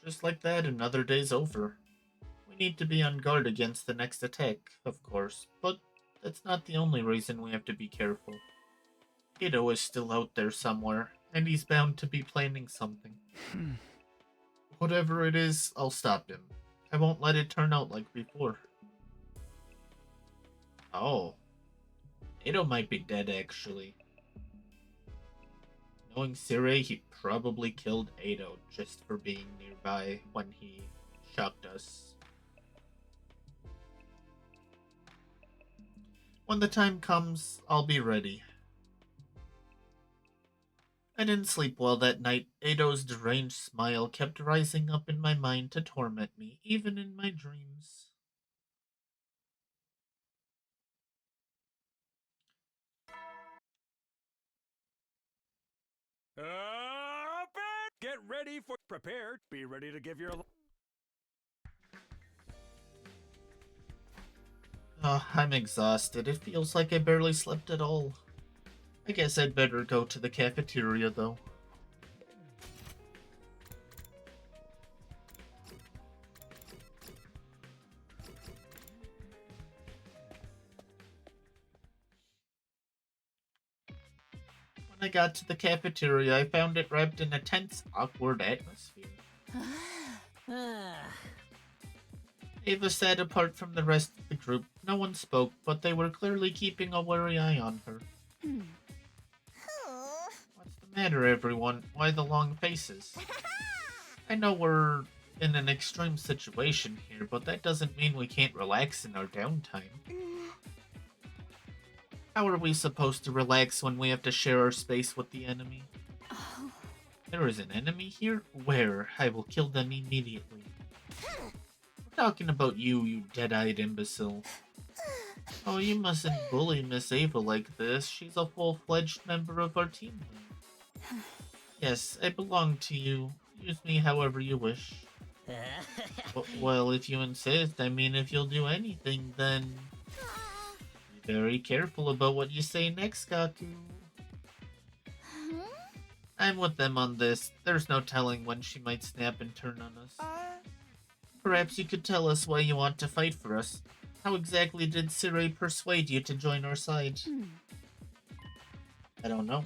Just like that, another day's over. We need to be on guard against the next attack, of course, but that's not the only reason we have to be careful. Ito is still out there somewhere, and he's bound to be planning something. Whatever it is, I'll stop him. I won't let it turn out like before. Oh. Ito might be dead, actually. Knowing Serei, he probably killed Ito just for being nearby when he shocked us. When the time comes, I'll be ready. I didn't sleep well that night. Ito's deranged smile kept rising up in my mind to torment me, even in my dreams. Up and get ready for prepared. Be ready to give your I'm exhausted. It feels like I barely slept at all. I guess I'd better go to the cafeteria, though. When I got to the cafeteria, I found it wrapped in a tense, awkward atmosphere. Eva sat apart from the rest of the group. No one spoke, but they were clearly keeping a wary eye on her. What's the matter, everyone? Why the long faces? I know we're in an extreme situation here, but that doesn't mean we can't relax in our downtime. How are we supposed to relax when we have to share our space with the enemy? There is an enemy here? Where? I will kill them immediately. We're talking about you, you dead-eyed imbecile. Oh, you mustn't bully Miss Eva like this. She's a full-fledged member of our team now. Yes, I belong to you. Use me however you wish. Well, if you insist, I mean, if you'll do anything, then... Be very careful about what you say next, Kaku. I'm with them on this. There's no telling when she might snap and turn on us. Perhaps you could tell us why you want to fight for us. How exactly did Serei persuade you to join our side? I don't know.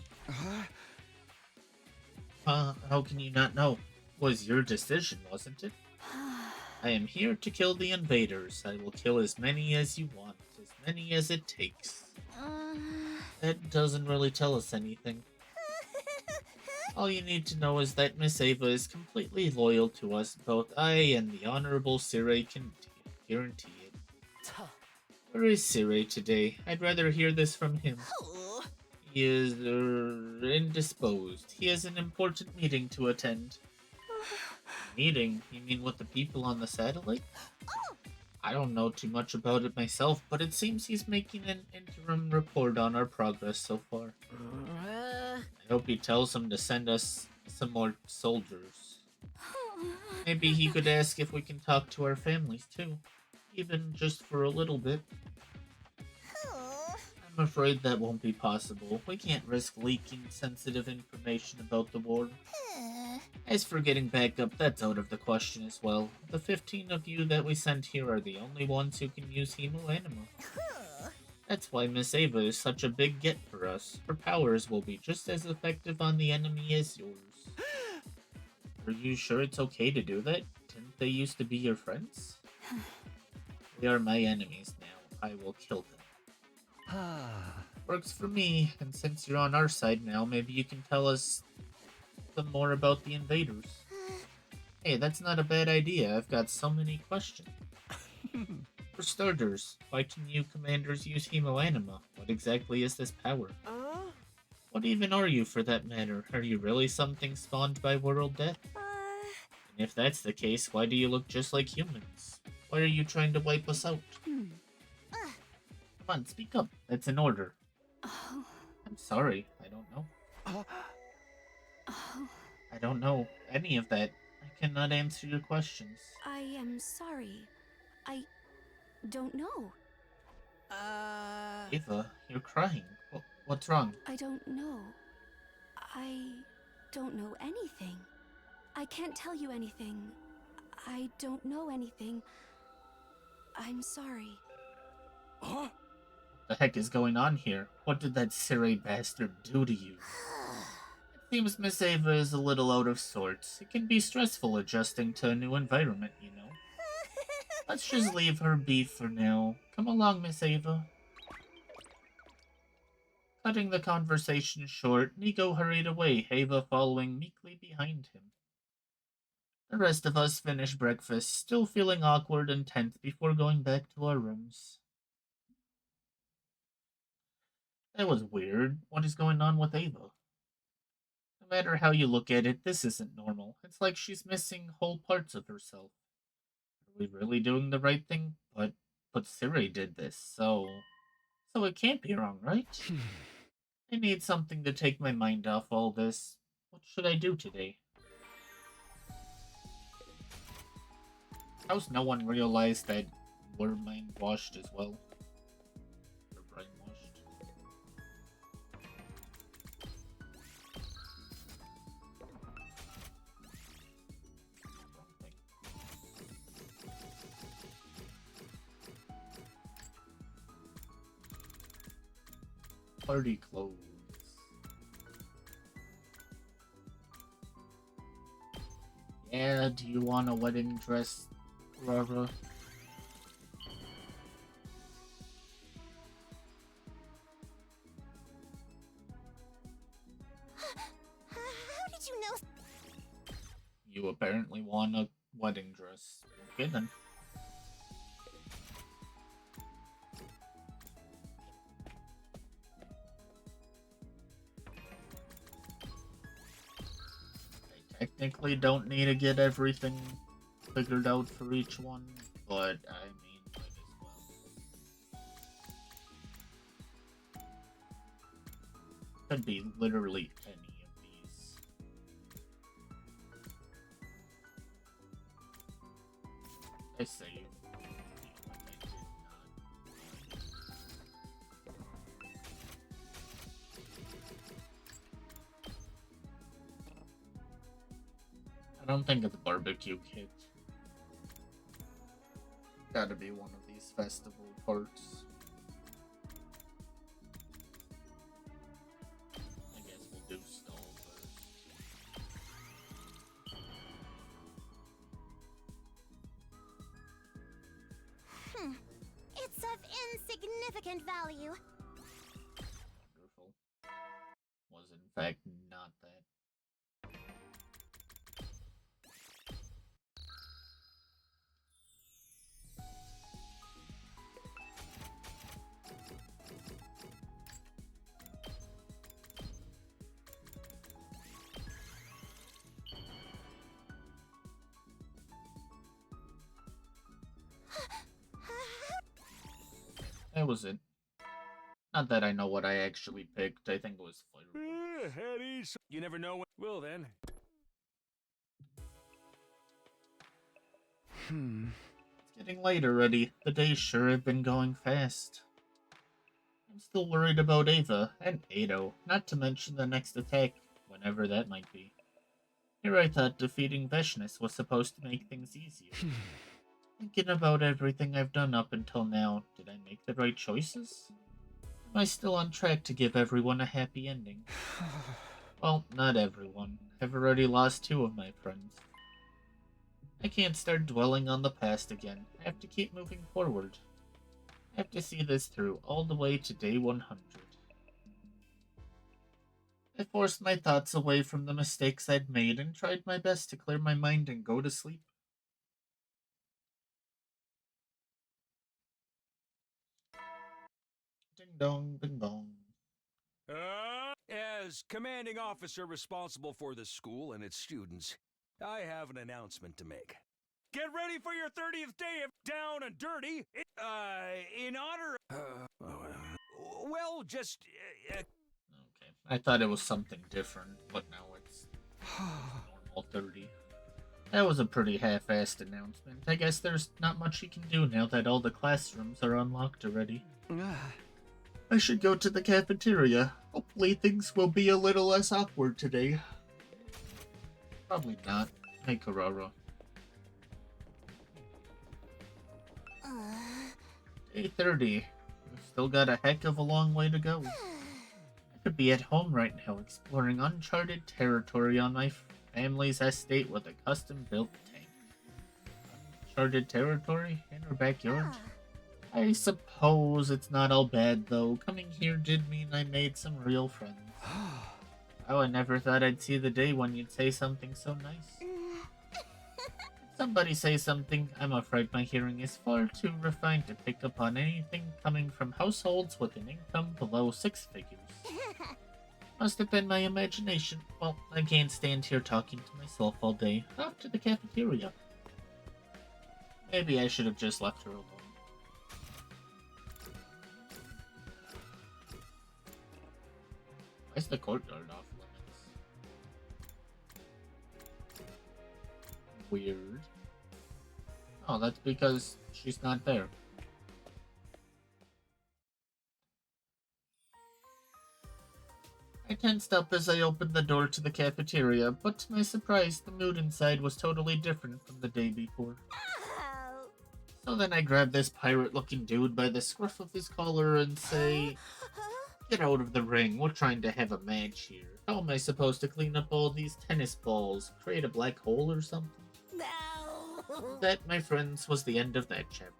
How can you not know? Was your decision, wasn't it? I am here to kill the invaders. I will kill as many as you want, as many as it takes. That doesn't really tell us anything. All you need to know is that Miss Eva is completely loyal to us. Both I and the Honorable Serei can guarantee it. Where is Serei today? I'd rather hear this from him. He is indisposed. He has an important meeting to attend. Meeting? You mean with the people on the satellite? I don't know too much about it myself, but it seems he's making an interim report on our progress so far. I hope he tells him to send us some more soldiers. Maybe he could ask if we can talk to our families too, even just for a little bit. I'm afraid that won't be possible. We can't risk leaking sensitive information about the war. As for getting back up, that's out of the question as well. The 15 of you that we sent here are the only ones who can use Hemoanima. That's why Miss Eva is such a big get for us. Her powers will be just as effective on the enemy as yours. Are you sure it's okay to do that? Didn't they used to be your friends? They are my enemies now. I will kill them. Works for me, and since you're on our side now, maybe you can tell us some more about the invaders. Hey, that's not a bad idea. I've got so many questions. For starters, why can you commanders use Hemoanima? What exactly is this power? What even are you, for that matter? Are you really something spawned by world death? And if that's the case, why do you look just like humans? Why are you trying to wipe us out? Come on, speak up. That's an order. I'm sorry. I don't know. I don't know any of that. I cannot answer your questions. I am sorry. I don't know. Eva, you're crying. What's wrong? I don't know. I don't know anything. I can't tell you anything. I don't know anything. I'm sorry. What the heck is going on here? What did that Serei bastard do to you? It seems Miss Eva is a little out of sorts. It can be stressful adjusting to a new environment, you know. Let's just leave her be for now. Come along, Miss Eva. Cutting the conversation short, Nico hurried away, Eva following meekly behind him. The rest of us finished breakfast, still feeling awkward and tense before going back to our rooms. That was weird. What is going on with Eva? No matter how you look at it, this isn't normal. It's like she's missing whole parts of herself. Are we really doing the right thing? But Serei did this, so it can't be wrong, right? I need something to take my mind off all this. What should I do today? How's no one realized that we're mind-washed as well? We're brainwashed. Party clothes. Yeah, do you want a wedding dress, Rara? How did you know? You apparently want a wedding dress. Okay then. technically don't need to get everything figured out for each one, but I mean, might as well. Could be literally any of these. I say you feel like I did not. I don't think it's barbecue kit. Gotta be one of these festival parts. I guess we'll do stall first. It's of insignificant value. Wonderful. Was in fact not that. That was it. Not that I know what I actually picked. I think it was flavor. You never know when. Well then. It's getting late already. The days sure have been going fast. I'm still worried about Eva and Ado, not to mention the next attack, whenever that might be. Here I thought defeating Veshness was supposed to make things easier. Thinking about everything I've done up until now, did I make the right choices? Am I still on track to give everyone a happy ending? Well, not everyone. I've already lost 2 of my friends. I can't start dwelling on the past again. I have to keep moving forward. I have to see this through all the way to day 100. I forced my thoughts away from the mistakes I'd made and tried my best to clear my mind and go to sleep. Ding dong, ding dong. As commanding officer responsible for the school and its students, I have an announcement to make. Get ready for your 30th day of Down and Dirty, in honor. Well, just. Okay, I thought it was something different, but now it's normal 30. That was a pretty half-assed announcement. I guess there's not much you can do now that all the classrooms are unlocked already. I should go to the cafeteria. Hopefully things will be a little less awkward today. Probably not. Hey, Karara. Day 30. We've still got a heck of a long way to go. I could be at home right now exploring uncharted territory on my family's estate with a custom-built tank. Uncharted territory in our backyard? I suppose it's not all bad, though. Coming here did mean I made some real friends. Oh, I never thought I'd see the day when you'd say something so nice. Somebody say something. I'm afraid my hearing is far too refined to pick up on anything coming from households with an income below 6 figures. Must have been my imagination. Well, I can't stand here talking to myself all day. Off to the cafeteria. Maybe I should have just left her alone. Why is the courtyard off limits? Weird. Oh, that's because she's not there. I tensed up as I opened the door to the cafeteria, but to my surprise, the mood inside was totally different from the day before. So then I grabbed this pirate-looking dude by the scruff of his collar and say, "Get out of the ring, we're trying to have a match here. How am I supposed to clean up all these tennis balls? Create a black hole or something?" No. That, my friends, was the end of that chapter.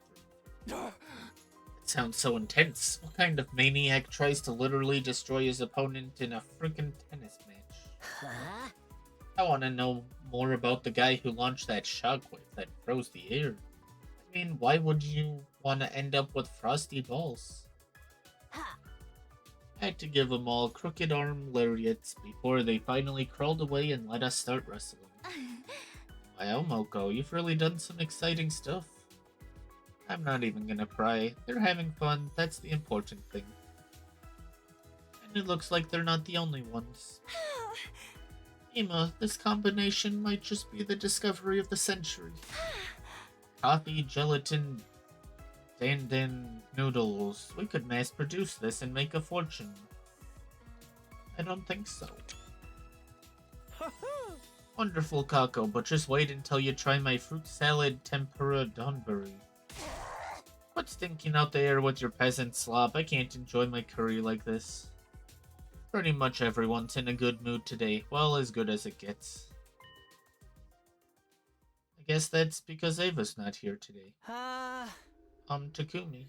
It sounds so intense. What kind of maniac tries to literally destroy his opponent in a freaking tennis match? Huh? I want to know more about the guy who launched that shockwave that froze the air. I mean, wwhy would you want to end up with frosty balls? Ha. I had to give them all crooked arm lariats before they finally crawled away and let us start wrestling. Wow, Moko, you've really done some exciting stuff. I'm not even gonna pry. They're having fun, that's the important thing. And it looks like they're not the only ones. Emma, this combination might just be the discovery of the century. Coffee, gelatin, dandan noodles. We could mass produce this and make a fortune. I don't think so. Wonderful, Kako, but just wait until you try my fruit salad tempura donburi. Quit stinking out the air with your peasant slop. I can't enjoy my curry like this. Pretty much everyone's in a good mood today. Well, as good as it gets. I guess that's because Ava's not here today. Takumi.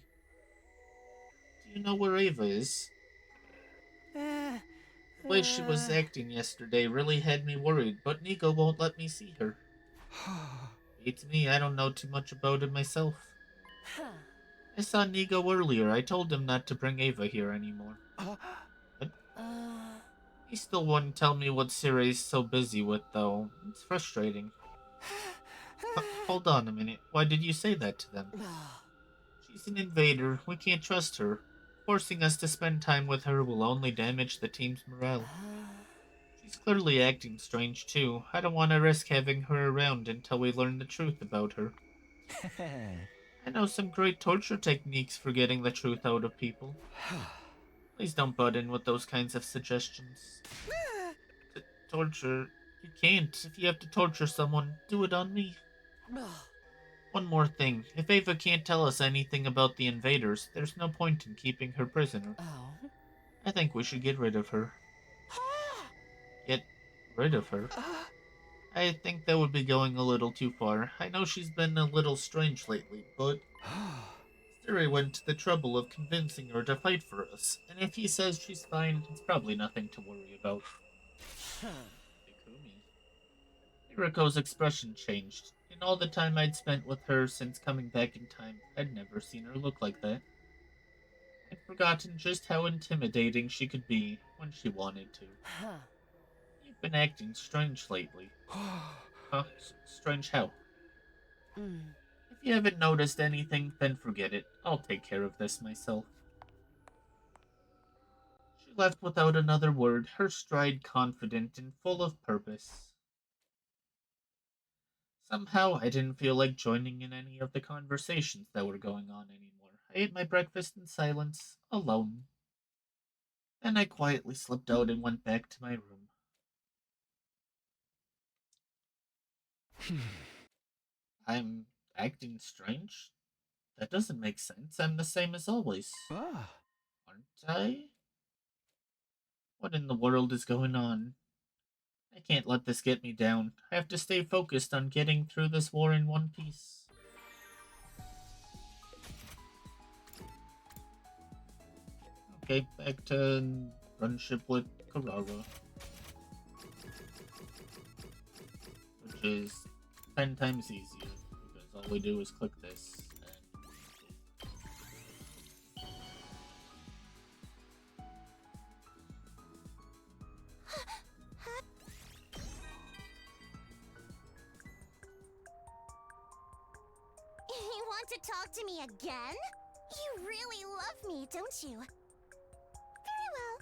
Do you know where Ava is? The way she was acting yesterday really had me worried, but Nico won't let me see her. Beats me, I don't know too much about it myself. I saw Nico earlier. I told him not to bring Ava here anymore. What? He still wouldn't tell me what Serei's so busy with, though. It's frustrating. Hold on a minute. Why did you say that to them? She's an invader. We can't trust her. Forcing us to spend time with her will only damage the team's morale. She's clearly acting strange, too. I don't want to risk having her around until we learn the truth about her. I know some great torture techniques for getting the truth out of people. Please don't butt in with those kinds of suggestions. Torture? You can't. If you have to torture someone, do it on me. One more thing. If Ava can't tell us anything about the invaders, there's no point in keeping her prisoner. I think we should get rid of her. Get rid of her? I think that would be going a little too far. I know she's been a little strange lately, but Serei went to the trouble of convincing her to fight for us, and if he says she's fine, it's probably nothing to worry about. Takumi. Hiriko's expression changed. In all the time I'd spent with her since coming back in time, I'd never seen her look like that. I'd forgotten just how intimidating she could be when she wanted to. You've been acting strange lately. Huh? Strange how? If you haven't noticed anything, then forget it. I'll take care of this myself. She left without another word, her stride confident and full of purpose. Somehow, I didn't feel like joining in any of the conversations that were going on anymore. I ate my breakfast in silence, alone. Then I quietly slipped out and went back to my room. I'm acting strange? That doesn't make sense. I'm the same as always. Aren't I? What in the world is going on? I can't let this get me down. I have to stay focused on getting through this war in one piece. Okay, back to friendship with Karara. Which is 10 times easier, because all we do is click this. You want to talk to me again? You really love me, don't you? Very well.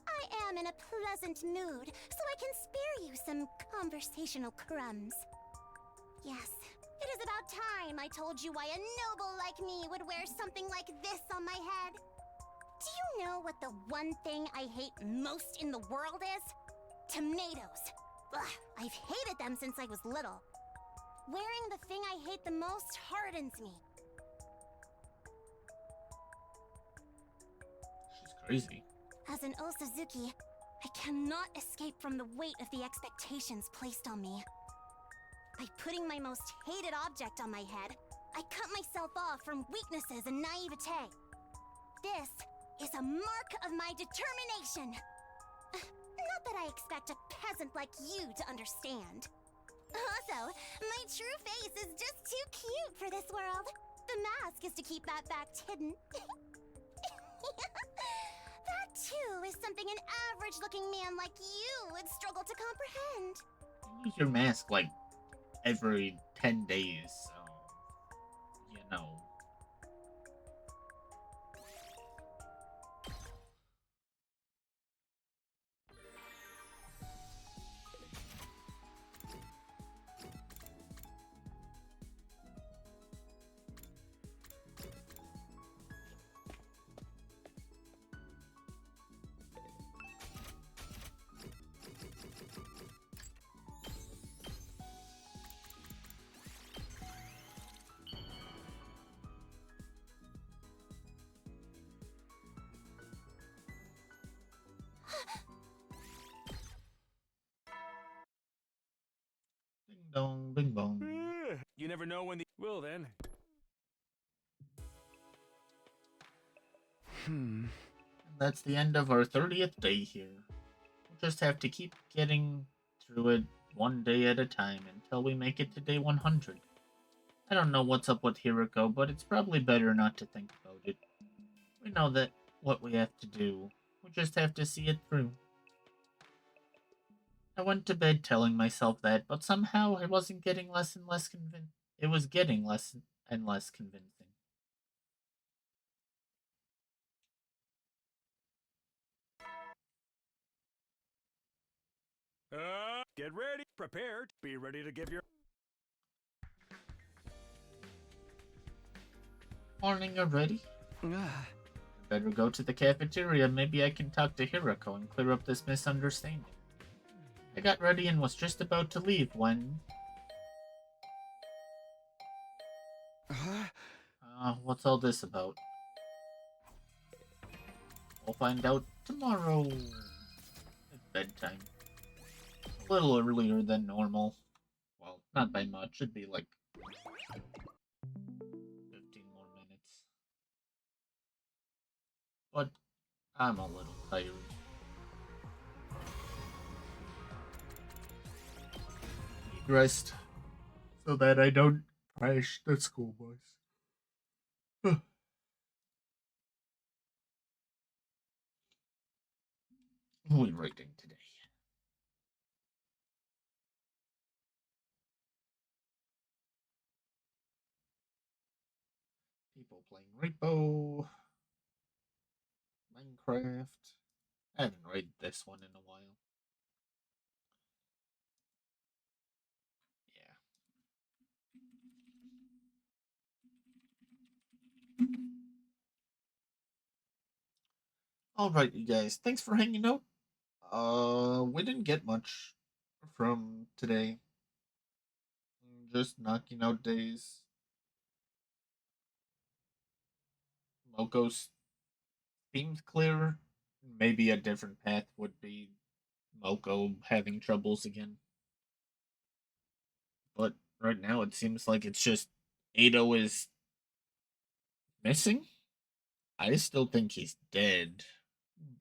I am in a pleasant mood, so I can spare you some conversational crumbs. Yes, it is about time I told you why a noble like me would wear something like this on my head. Do you know what the one thing I hate most in the world is? Tomatoes. Ugh, I've hated them since I was little. Wearing the thing I hate the most hardens me. She's crazy. As an Osazuki, I cannot escape from the weight of the expectations placed on me. By putting my most hated object on my head, I cut myself off from weaknesses and naivete. This is a mark of my determination. Not that I expect a peasant like you to understand. Also, my true face is just too cute for this world. The mask is to keep that fact hidden. That That too is something an average-looking man like you would struggle to comprehend. You use your mask like every 10 days, so you know. Ding dong, bing bong. You never know when the. Well then. And that's the end of our 30th day here. We'll just have to keep getting through it one day at a time until we make it to day 100. I don't know what's up with Hiroko, but it's probably better not to think about it. We know that what we have to do. We just have to see it through. I went to bed telling myself that, but somehow I wasn't getting less and less convinced. It was getting less and less convincing. Get ready, prepared, be ready to give your. Morning already? Better go to the cafeteria. Maybe I can talk to Hiroko and clear up this misunderstanding. I got ready and was just about to leave when... what's all this about? We'll find out tomorrow at bedtime. A little earlier than normal. Well, not by much. It'd be like 15 more minutes. But I'm a little tired. Need rest so that I don't crash the school bus. What are we writing today? People playing Repo, Minecraft. I haven't read this one in a while. Yeah. Alright, you guys. Thanks for hanging out. We didn't get much from today. Just knocking out days. Moko's seems clear. Maybe a different path would be Moko having troubles again. But right now it seems like it's just Ado is missing. I still think he's dead,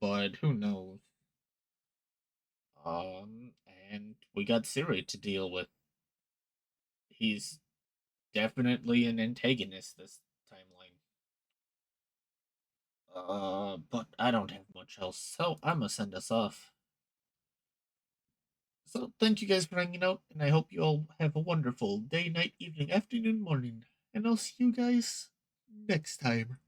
but who knows? And we got Serei to deal with. He's definitely an antagonist this timeline. But I don't have much else, so I'm gonna send us off. So thank you guys for hanging out, and I hope you all have a wonderful day, night, evening, afternoon, morning, and I'll see you guys next time.